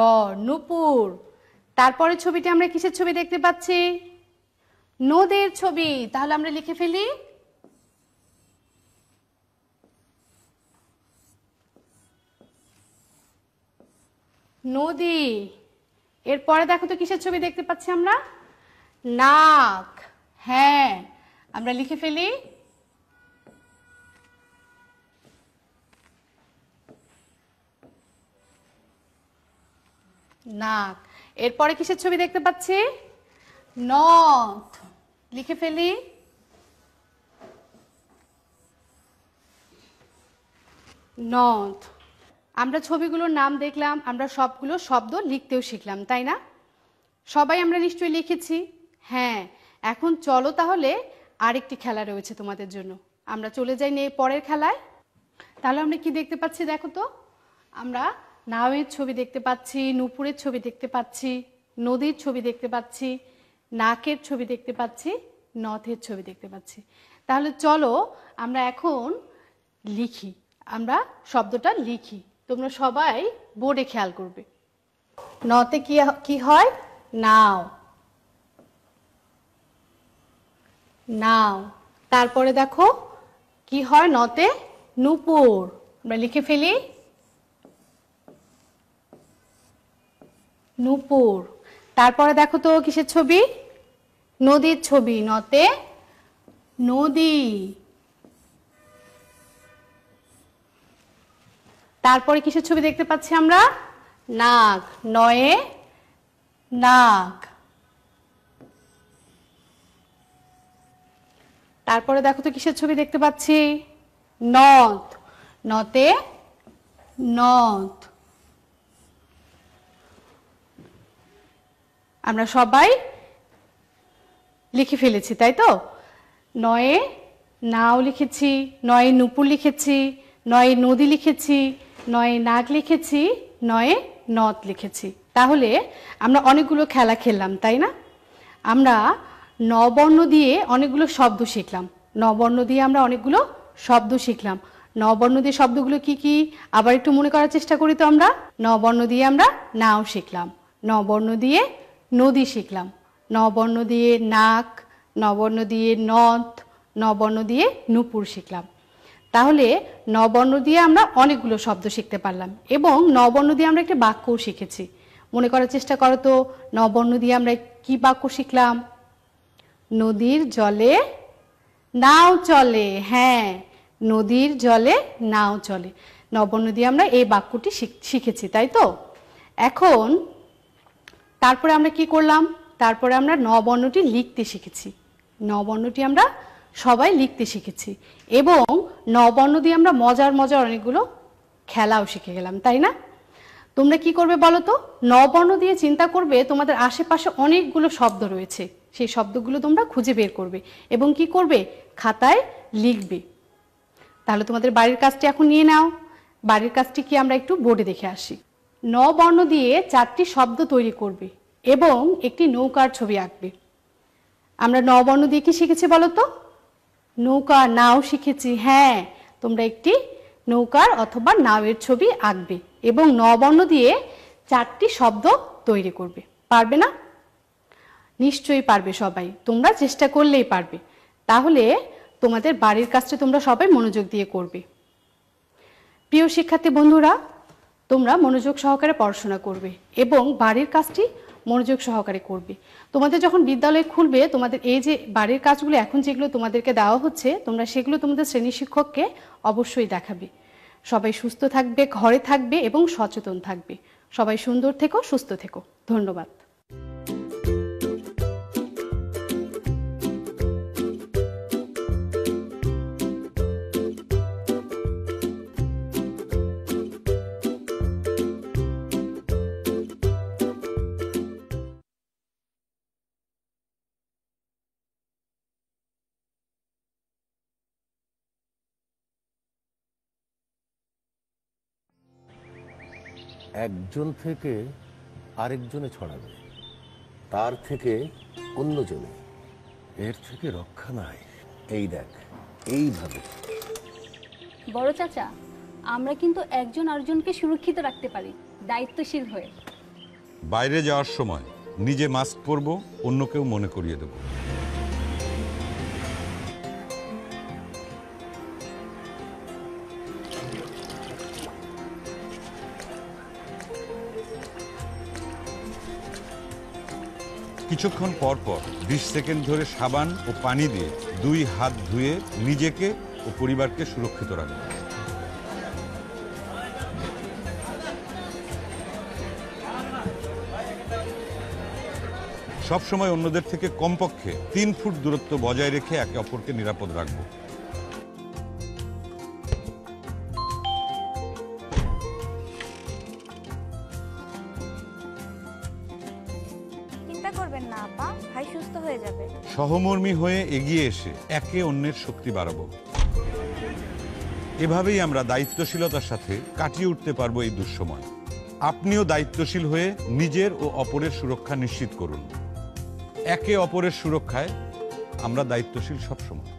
নূপুর। তারপরে ছবিটি আমরা কিসের ছবি দেখতে পাচ্ছি? নদীর ছবি। তাহলে আমরা লিখে ফেলি। নদী। এরপরে দেখো তো কিসের ছবি দেখতে পাচ্ছি আমরা? নাক। হ্যাঁ, আমরা লিখে ফেলি। নাক। এরপরে কিসের ছবি দেখতে পাচ্ছি? নথ। লিখে ফেলি। নথ। আমরা ছবিগুলোর নাম দেখলাম, আমরা সবগুলো শব্দ লিখতেও শিখলাম, তাই না? সবাই আমরা নিশ্চয়ই লিখেছি। হ্যাঁ, এখন চলো তাহলে আরেকটি খেলা রয়েছে তোমাদের জন্য। আমরা চলে যাই পরের খেলায়। তাহলে আমরা কি দেখতে পাচ্ছি দেখো তো? আমরা নাওয়ের ছবি দেখতে পাচ্ছি, নূপুরের ছবি দেখতে পাচ্ছি, নদীর ছবি দেখতে পাচ্ছি, নাকের ছবি দেখতে পাচ্ছি, নথের ছবি দেখতে পাচ্ছি। তাহলে চলো আমরা এখন লিখি। আমরা শব্দটা লিখি। তোমরা সবাই বোর্ডে খেয়াল করবে। নতে কি হয়? নাও। নাও। তারপরে দেখো কি হয় নতে? নূপুর। আমরা লিখে ফেলি। নূপুর। তারপরে দেখো তো কিসের ছবি? নদীর ছবি। নতে নদী। তারপরে কিসের ছবি দেখতে পাচ্ছি আমরা? নাক। নয়ে নাক। তারপরে দেখো তো কিসের ছবি দেখতে পাচ্ছি? নথ। নতে নথ। আমরা সবাই লিখে ফেলেছি, তাই তো? নয়ে নাও লিখেছি, নয়ে নূপুর লিখেছি, নয়ে নদী লিখেছি, নয়ে নাক লিখেছি, নয়ে নথ লিখেছি। তাহলে আমরা অনেকগুলো খেলা খেললাম, তাই না? আমরা নবর্ণ দিয়ে অনেকগুলো শব্দ শিখলাম। নবর্ণ দিয়ে আমরা অনেকগুলো শব্দ শিখলাম। নবর্ণ দিয়ে শব্দগুলো কি কি আবার একটু মনে করার চেষ্টা করি তো আমরা। নবর্ণ দিয়ে আমরা নাও শিখলাম, নবর্ণ দিয়ে নদী শিখলাম, নবর্ণ দিয়ে নাক, নবর্ণ দিয়ে নথ, নবর্ণ দিয়ে নূপুর শিখলাম। তাহলে নবর্ণ দিয়ে আমরা অনেকগুলো শব্দ শিখতে পারলাম এবং নবর্ণ দিয়ে আমরা একটা বাক্যও শিখেছি। মনে করার চেষ্টা করো তো, নবর্ণ দিয়ে আমরা কি বাক্য শিখলাম? নদীর জলে নাও চলে। হ্যাঁ, নদীর জলে নাও চলে। নবর্ণ দিয়ে আমরা এই বাক্যটি শিখেছি, তাই তো? এখন তারপরে আমরা কি করলাম? তারপরে আমরা নবর্ণটি লিখতে শিখেছি। নবর্ণটি আমরা সবাই লিখতে শিখেছি এবং নবর্ণ দিয়ে আমরা মজার মজার অনেকগুলো খেলাও শিখে গেলাম, তাই না? তোমরা কি করবে বলো তো? নবর্ণ দিয়ে চিন্তা করবে তোমাদের আশেপাশে অনেকগুলো শব্দ রয়েছে, সেই শব্দগুলো তোমরা খুঁজে বের করবে এবং কি করবে? খাতায় লিখবে। তাহলে তোমাদের বাড়ির কাজটি এখন নিয়ে নাও। বাড়ির কাজটি কি আমরা একটু বোর্ডে দেখে আসি। নবর্ণ দিয়ে 4টি শব্দ তৈরি করবে এবং একটি নৌকার ছবি আঁকবে। আমরা নবর্ণ দিয়ে কি শিখেছি বলো তো? নৌকা, নাও শিখেছি। হ্যাঁ, তোমরা একটি নৌকার অথবা নাওয়ের ছবি আঁকবে এবং নবর্ণ দিয়ে 4টি শব্দ তৈরি করবে। পারবে না? নিশ্চয়ই পারবে সবাই, তোমরা চেষ্টা করলেই পারবে। তাহলে তোমাদের বাড়ির কাজটা তোমরা সবাই মনোযোগ দিয়ে করবে। প্রিয় শিক্ষার্থী বন্ধুরা, তোমরা মনোযোগ সহকারে পড়াশোনা করবে এবং বাড়ির কাজটি মনোযোগ সহকারে করবে। তোমাদের যখন বিদ্যালয় খুলবে, তোমাদের এই যে বাড়ির কাজগুলো এখন যেগুলো তোমাদেরকে দেওয়া হচ্ছে, তোমরা সেগুলো তোমাদের শ্রেণী শিক্ষককে অবশ্যই দেখাবে। সবাই সুস্থ থাকবে, ঘরে থাকবে এবং সচেতন থাকবে। সবাই সুন্দর থেকো, সুস্থ থেকো। ধন্যবাদ। একজন থেকে আরেকজনে ছড়াবে, তার থেকে অন্যজনে। এর থেকে রক্ষা নাই। এই দেখ, এইভাবে। বড় চাচা, আমরা কিন্তু একজন আরেকজনকে সুরক্ষিত রাখতে পারি দায়িত্বশীল হয়ে। বাইরে যাওয়ার সময় নিজে মাস্ক পরবো, অন্যকেও মনে করিয়ে দেবো। কিছুক্ষণ পর পর 20 সেকেন্ড ধরে সাবান ও পানি দিয়ে 2 হাত ধুয়ে নিজেকে ও পরিবারকে সুরক্ষিত রাখুন। সবসময় অন্যদের থেকে কমপক্ষে 3 ফুট দূরত্ব বজায় রেখে একে অপরকে নিরাপদ রাখবো। চিন্তা করবেন না আপা, ভাই সুস্থ হয়ে যাবে। সহমর্মী হয়ে এগিয়ে এসে একে অন্যের শক্তি বাড়াবো। এভাবেই আমরা দায়িত্বশীলতার সাথে কাটিয়ে উঠতে পারবো এই দুঃসময়। আপনিও দায়িত্বশীল হয়ে নিজের ও অপরের সুরক্ষা নিশ্চিত করুন। একে অপরের সুরক্ষায় আমরা দায়িত্বশীল সবসময়।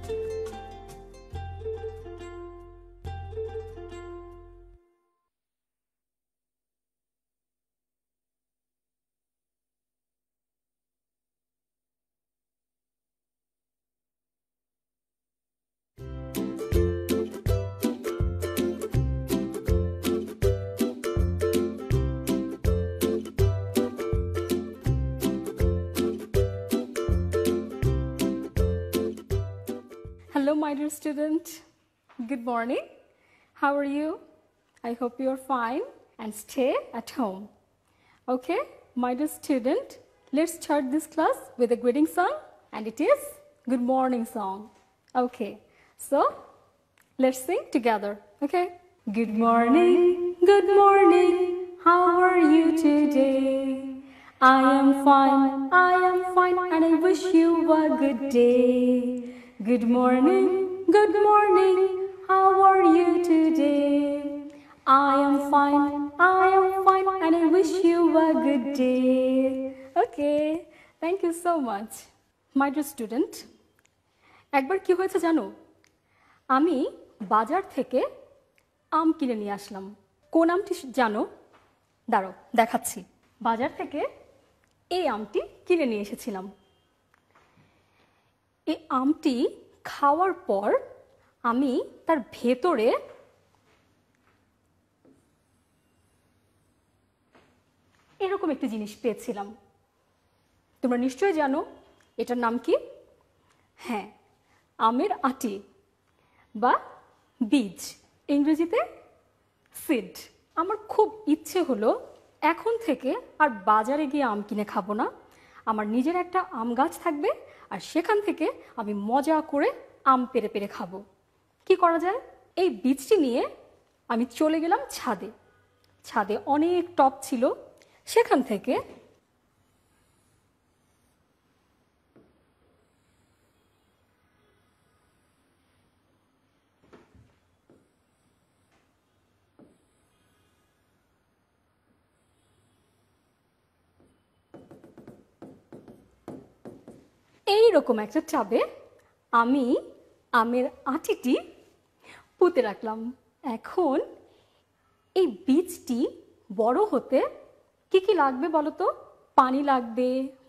Hello, my dear student. Good morning. How are you? I hope you are fine and stay at home. Okay, my dear student, let's start this class with a greeting song, and it is Good Morning song. Okay, so let's sing together. Okay. Good morning, how are you today? I am fine, and I wish you a good day. Good morning, how are you today? I am fine, and I wish you a good day. Okay, thank you so much. My dear student, একবার কি হয়েছে জানো? আমি বাজার থেকে আম কিনে নিয়ে আসলাম। কোন আমটি জানো? দাঁড়াও দেখাচ্ছি। বাজার থেকে এই আমটি কিনে নিয়ে এসেছিলাম। এই আমটি খাওয়ার পর আমি তার ভেতরে এরকম একটি জিনিস পেয়েছিলাম। তোমরা নিশ্চয়ই জানো এটার নাম কি? হ্যাঁ, আমের আটি বা বীজ, ইংরেজিতে সিড। আমার খুব ইচ্ছে হলো এখন থেকে আর বাজারে গিয়ে আম কিনে খাবো না। আমার নিজের একটা আম গাছ থাকবে আর সেখান থেকে আমি মজা করে আম পেড়ে পেড়ে খাবো। কি করা যায়? এই বীজটি নিয়ে আমি চলে গেলাম ছাদে। ছাদে অনেক টব ছিল, সেখান থেকে এইরকম একটা টবে আমি আমের আটিটি পুঁতে রাখলাম। এখন এই বীজটি বড় হতে কি কি লাগবে বলো তো? পানি লাগবে,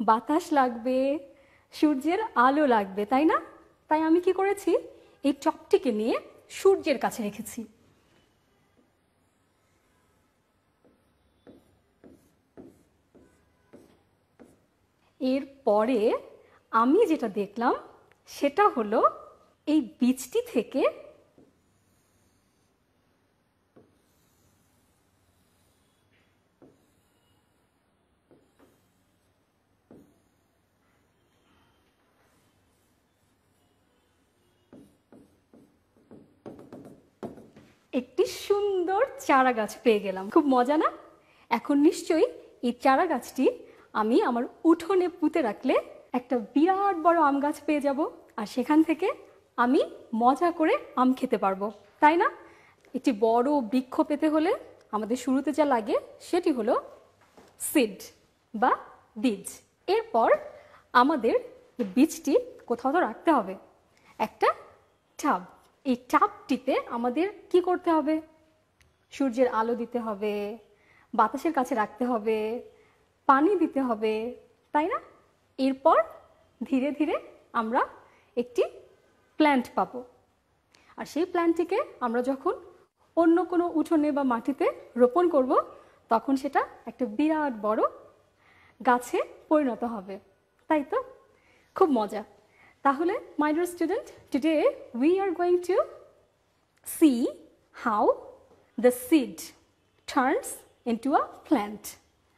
বাতাস লাগবে, সূর্যের আলো লাগবে, তাই না? তাই আমি কি করেছি, এই টবটিকে নিয়ে সূর্যের কাছে রেখেছি। এরপরে আমি যেটা দেখলাম সেটা হলো এই বীজটি থেকে একটি সুন্দর চারা গাছ পেয়ে গেলাম। খুব মজা না? এখন নিশ্চয়ই এই চারা গাছটি আমি আমার উঠোনে পুঁতে রাখলে একটা বিরাট বড় আম গাছ পেয়ে যাব, আর সেখান থেকে আমি মজা করে আম খেতে পারবো, তাই না? একটি বড় বৃক্ষ পেতে হলে আমাদের শুরুতে যা লাগে সেটি হলো সিড বা বীজ। এরপর আমাদের বীজটি কোথাও তো রাখতে হবে, একটা টাব। এই টাবটিতে আমাদের কি করতে হবে? সূর্যের আলো দিতে হবে, বাতাসের কাছে রাখতে হবে, পানি দিতে হবে, তাই না? এরপর ধীরে ধীরে আমরা একটি প্ল্যান্ট পাবো, আর সেই প্ল্যান্টটিকে আমরা যখন অন্য কোনো উঠোনে বা মাটিতে রোপণ করব, তখন সেটা একটা বিরাট বড় গাছে পরিণত হবে, তাই তো? খুব মজা। তাহলে my dear student, today we are going to see how the seed turns into a plant.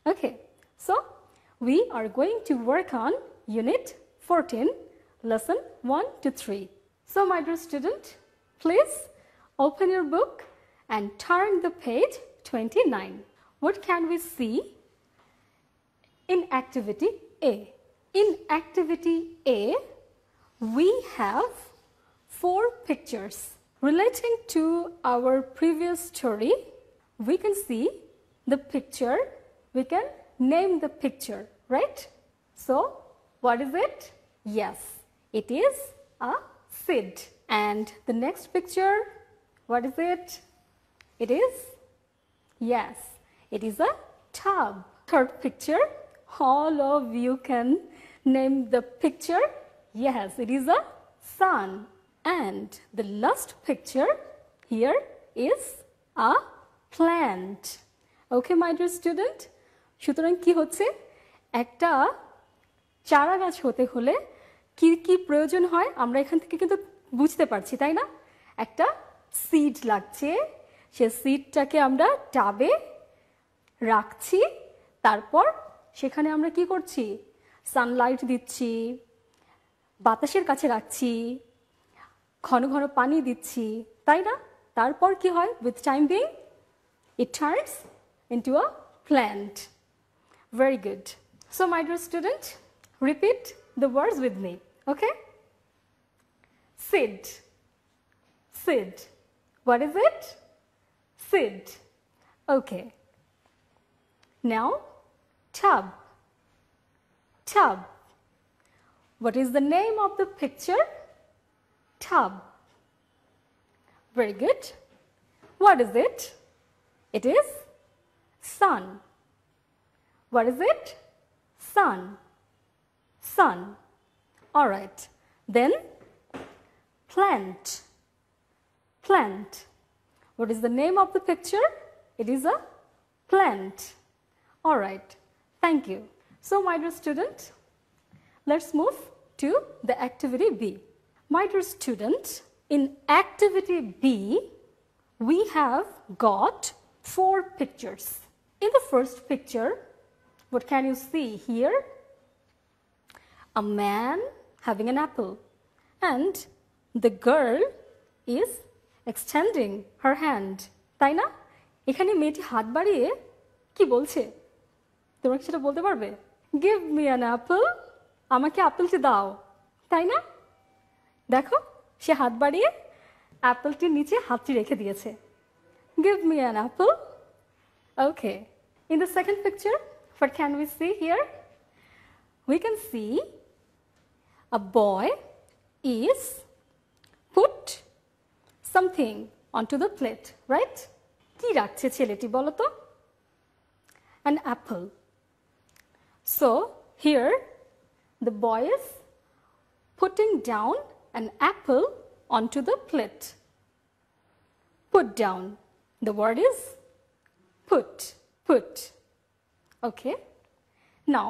Okay, so we are going to work on unit 14, lesson 1 to 3. So my dear student, please open your book and turn the page 29. What can we see in activity A? In activity A, we have 4 pictures. Relating to our previous story, we can see the picture, we can name the picture, right? So, what is it? Yes, it is a seed. And the next picture, what is it? It is, yes, it is a tub. Third picture, all of you can name the picture. Yes, it is a sun. And the last picture here is a plant. Okay, my dear student? সুতরাং কি হচ্ছে, একটা চারা গাছ হতে হলে কি কি প্রয়োজন হয় আমরা এখান থেকে কিন্তু বুঝতে পারছি, তাই না? একটা সিড লাগছে, সে সিডটাকে আমরা টাবে রাখছি, তারপর সেখানে আমরা কি করছি, সানলাইট দিচ্ছি, বাতাসের কাছে রাখছি, ঘন ঘন পানি দিচ্ছি, তাই না? তারপর কি হয়, with time being it turns into a plant. Very good. So my dear student, repeat the words with me, okay? Seed, seed. What is it? Seed. Okay. Now tub, tub. What is the name of the picture? Tub. Very good. What is it? It is sun. What is it? Sun. Sun. All right. Then plant. Plant. What is the name of the picture? It is a plant. All right. Thank you. So my dear student, let's move to the activity B. My dear student, in activity B, we have got 4 pictures. In the first picture, what can you see here? A man having an apple and the girl is extending her hand. তাই না? এখানে মেয়েটি হাত বাড়িয়ে কি বলছে? তোমরা কি সেটা বলতে পারবে? Give me an apple. আমাকে আপেলটি দাও। তাই না? দেখো, সে হাত বাড়িয়ে অ্যাপেলটির নিচে হাতটি রেখে দিয়েছে। Give me an apple. Okay. In the second picture, what can we see here? We can see a boy is put something onto the plate, right? কি রাখছে ছেলেটি বলো তো? An apple. So here the boy is putting down an apple onto the plate. Put down. The word is put. Put. Okay. Now,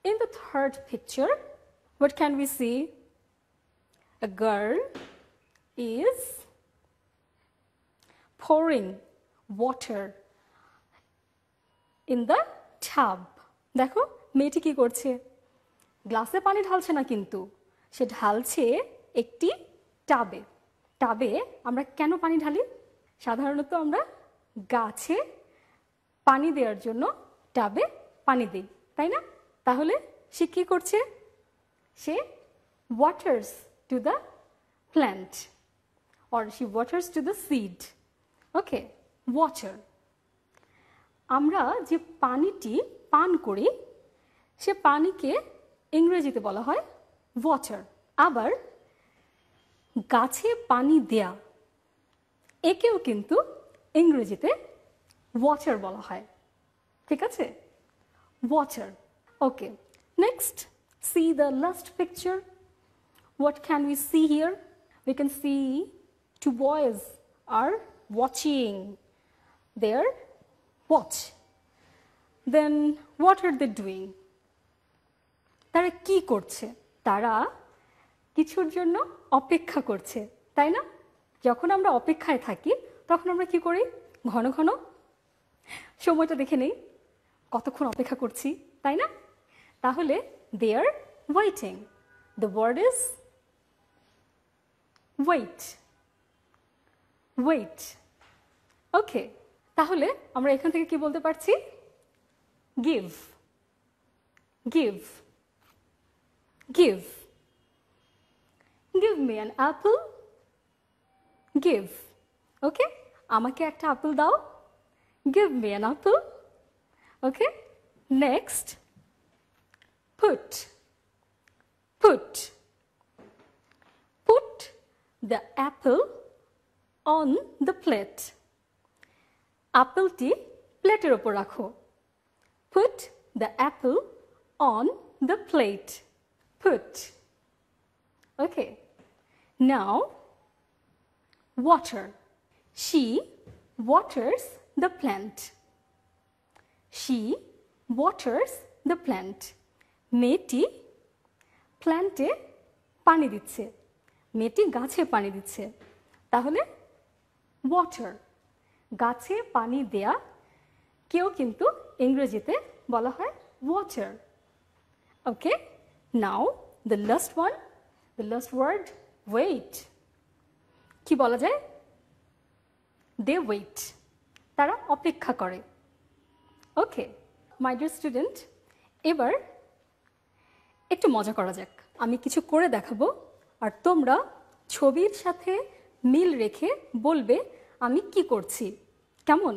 in the third picture, what can we see? A girl is pouring water in the tub. দেখো, মেয়েটি কি করছে? গ্লাসে পানি ঢালছে না, কিন্তু সে ঢালছে একটি টাবে। টাবে আমরা কেন পানি ঢালি? সাধারণত আমরা গাছে পানি দেওয়ার জন্য টাবে পানি দিই, তাই না? তাহলে সে কি করছে? সে waters to the plant or she waters to the seed. Okay, water. আমরা যে পানিটি পান করি সে পানিকে ইংরেজিতে বলা হয় ওয়াটার। আবার গাছে পানি দেয়া একেও কিন্তু ইংরেজিতে ওয়াটার বলা হয়। ঠিক আছে? Water. Okay, next see the last picture. What can we see here? We can see two boys are watching their watch. Then what are they doing? তারা কি করছে? তারা কিছুর জন্য অপেক্ষা করছে, তাই না? যখন আমরা অপেক্ষায় থাকি তখন আমরা কি করি? ঘন ঘন সময়টা দেখে নেই কতক্ষণ অপেক্ষা করছি, তাই না? তাহলে they are waiting. The word is wait. Wait. Okay. তাহলে আমরা এখান থেকে কি বলতে পারছি? Give. Give. Give. Give me an apple. Give. Okay? আমাকে একটা আপেল দাও। Give me an apple. Okay? Next. Put. Put. Put the apple on the plate. আপেলটি প্লেটের উপর রাখো। Put the apple on the plate. Put. Okay. Now, water. She waters the plant. She waters the plant. মেয়েটি প্ল্যান্টে পানি দিচ্ছে। মেয়েটি গাছে পানি দিচ্ছে। তাহলে ওয়াটার, গাছে পানি দেয়া কেউ কিন্তু ইংরেজিতে বলা হয় water. Okay, now the last one, the last word wait. কি বলা যায়? দে ওয়েট, তারা অপেক্ষা করে। ওকে মাই ডিয়ার স্টুডেন্ট, এবার একটু মজা করা যাক। আমি কিছু করে দেখাবো আর তোমরা ছবির সাথে মিল রেখে বলবে আমি কি করছি। কেমন?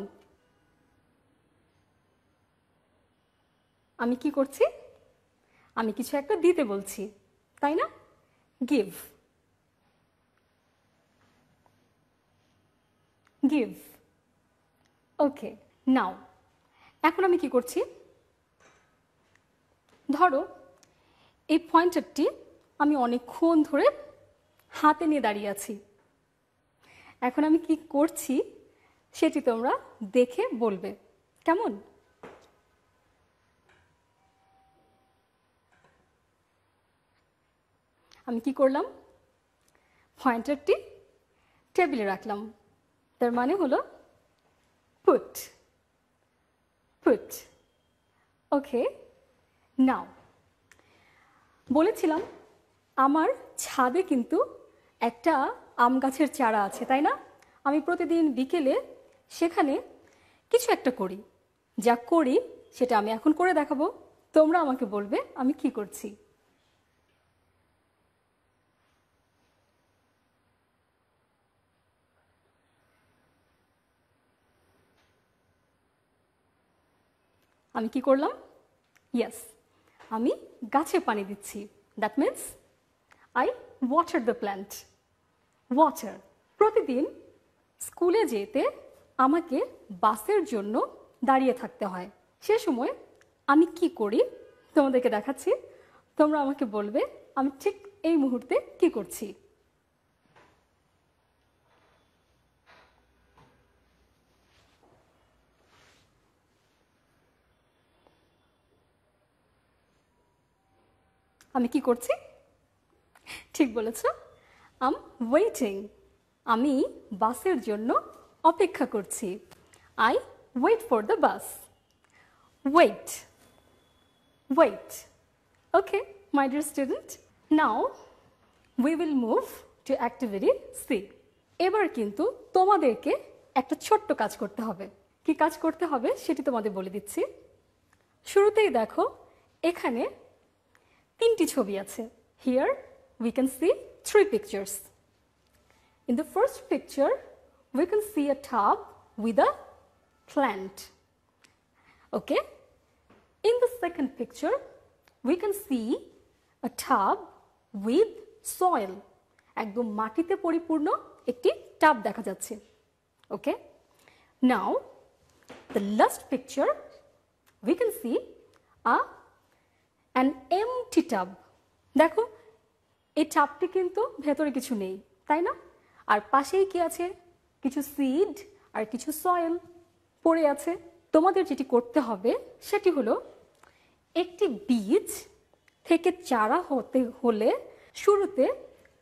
আমি কি করছি? আমি কিছু একটা দিতে বলছি, তাই না? গিভ। গিভ। ওকে, নাও এখন আমি কি করছি? ধরো এই পয়েন্টারটি আমি অনেকক্ষণ ধরে হাতে নিয়ে দাঁড়িয়ে আছি। এখন আমি কি করছি সেটি তোমরা দেখে বলবে, কেমন? আমি কি করলাম? পয়েন্টারটি টেবিলে রাখলাম, তার মানে হলো পুট। পুট। ওকে, নাও বলেছিলাম আমার ছাদে কিন্তু একটা আম গাছের চারা আছে, তাই না? আমি প্রতিদিন বিকেলে সেখানে কিছু একটা করি। যা করি সেটা আমি এখন করে দেখাবো। তোমরা আমাকে বলবে আমি কি করছি। আমি কি করলাম? ইয়েস, আমি গাছে পানি দিচ্ছি। That means I water the plant. Water. প্রতিদিন স্কুলে যেতে আমাকে বাসের জন্য দাঁড়িয়ে থাকতে হয়। সে সময় আমি কি করি তোমাদেরকে দেখাচ্ছি। তোমরা আমাকে বলবে আমি ঠিক এই মুহূর্তে কি করছি। আমি কি করছি? ঠিক বলেছ, আম ওয়েটিং। আমি বাসের জন্য অপেক্ষা করছি। I wait for the bus. Wait, wait. Okay my dear student, now we will move to activity C. এবার কিন্তু তোমাদেরকে একটা ছোট্ট কাজ করতে হবে। কি কাজ করতে হবে সেটি তোমাদের বলে দিচ্ছি। শুরুতেই দেখো এখানে 3টি ছবি আছে। Here we can see 3 pictures. In the first picture, we can see a tub with a plant. Okay? In the second picture, we can see a tub with soil. একদম মাটিতে পরিপূর্ণ একটি টাব দেখা যাচ্ছে। Okay? Now, the last picture, we can see an empty tub. দেখো এই টাবটি কিন্তু ভেতরে কিছু নেই, তাই না? আর পাশেই কি আছে? কিছু সিড আর কিছু সয়েল পড়ে আছে। তোমাদের যেটি করতে হবে সেটি হলো একটি বীজ থেকে চারা হতে হলে শুরুতে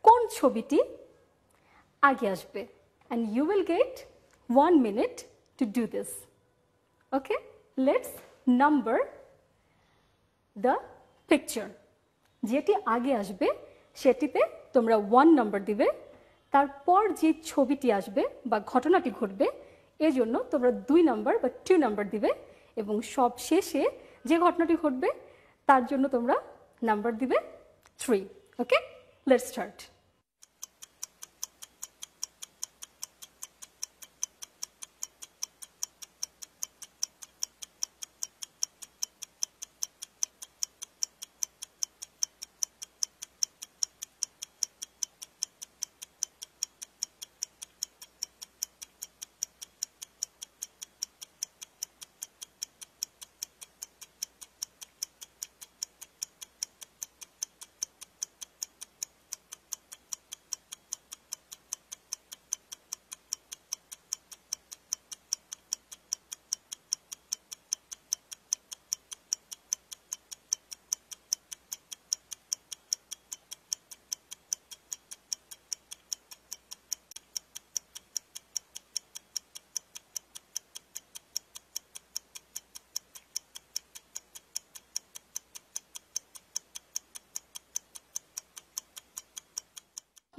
কোন ছবিটি আগে আসবে। And you will get 1 minute to do this. Okay? Let's number the picture. যেটি আগে আসবে সেটিতে তোমরা 1 নাম্বার দিবে। তারপর যে ছবিটি আসবে বা ঘটনাটি ঘটবে এজন্য তোমরা 2 নাম্বার বা 2 নাম্বার দিবে, এবং সব শেষে যে ঘটনাটি ঘটবে তার জন্য তোমরা নাম্বার দিবে 3। Okay, let's start.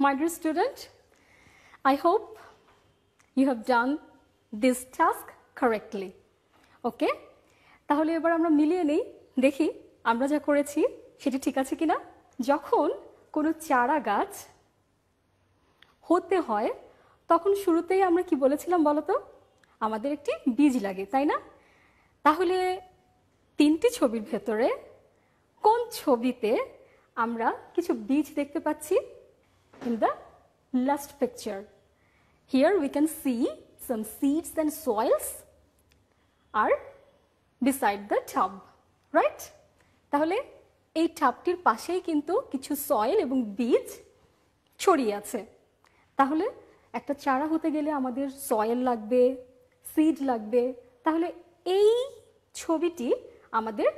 My dear student, I hope you have done this task correctly. Okay? তাহলে এবার আমরা মিলিয়ে নেই, দেখি আমরা যা করেছি সেটি ঠিক আছে কিনা। যখন কোনো চারা গাছ হতে হয় তখন শুরুতেই আমরা কি বলেছিলাম বলো তো? আমাদের একটি বীজ লাগে, তাই না? তাহলে 3টি ছবির ভেতরে কোন ছবিতে আমরা কিছু বীজ দেখতে পাচ্ছি? In the last picture, here we can see some seeds and soils are beside the tub, right? তাহলে এই টাবটির পাশেই কিন্তু কিছু সয়েল এবং বীজ ছড়িয়ে আছে। তাহলে একটা চারা হতে গেলে আমাদের সয়েল লাগবে, সিড লাগবে। তাহলে এই ছবিটি আমাদের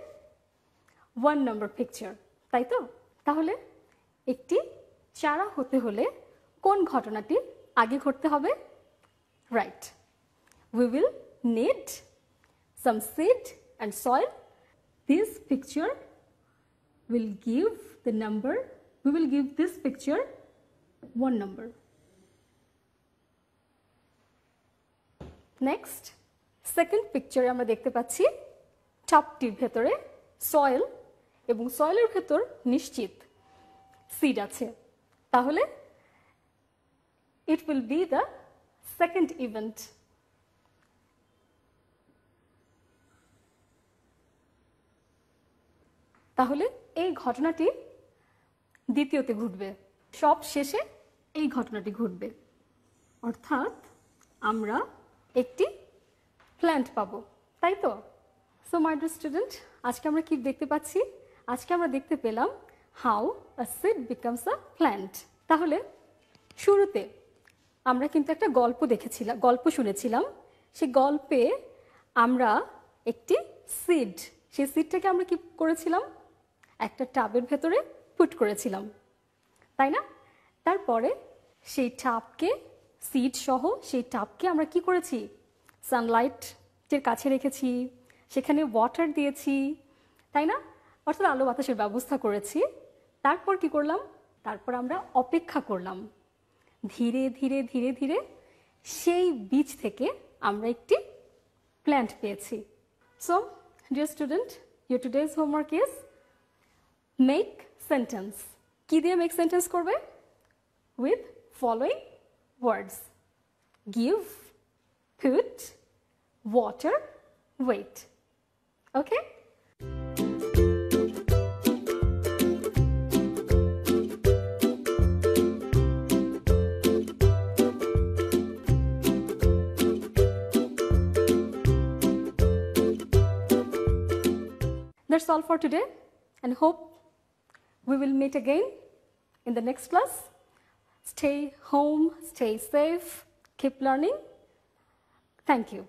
1 নম্বর পিকচার, তাই তো? তাহলে একটি চারা হতে হলে কোন ঘটনাটি আগে ঘটতে হবে? Right, we will need some seed and soil. This picture will give the number, we will give this picture 1 number. Next second পিকচারে আমরা দেখতে পাচ্ছি টাবটির ভেতরে সয়েল এবং সয়েলের ভেতর নিশ্চিত সিড আছে। তাহলে it will be the second event. তাহলে এই ঘটনাটি দ্বিতীয়তে ঘটবে, সব শেষে এই ঘটনাটি ঘটবে, অর্থাৎ আমরা একটি প্ল্যান্ট পাবো, তাই তো? সো মাই ডিয়ার স্টুডেন্ট, আজকে আমরা কি দেখতে পাচ্ছি? আজকে আমরা দেখতে পেলাম how a seed becomes a plant. তাহলে শুরুতে আমরা কিন্তু একটা গল্প শুনেছিলাম। সেই গল্পে আমরা একটি সিড, সেই সিডটাকে আমরা কি করেছিলাম? একটা টাবের ভেতরে পুট করেছিলাম, তাই না? তারপরে সেই টাবকে, সিড সহ সেই টাবকে আমরা কি করেছি? সানলাইটের কাছে রেখেছি, সেখানে ওয়াটার দিয়েছি, তাই না? অর্থাৎ আলো বাতাসের ব্যবস্থা করেছি। তারপর কি করলাম? তারপর আমরা অপেক্ষা করলাম। ধীরে ধীরে ধীরে ধীরে সেই বীজ থেকে আমরা একটি প্ল্যান্ট পেয়েছি। So dear student, your today's homework is make sentence. কি দিয়ে মেক সেন্টেন্স করবে? With following words: give, put, water, wait. Okay? That's all for today, and hope we will meet again in the next class. Stay home, stay safe, keep learning. Thank you.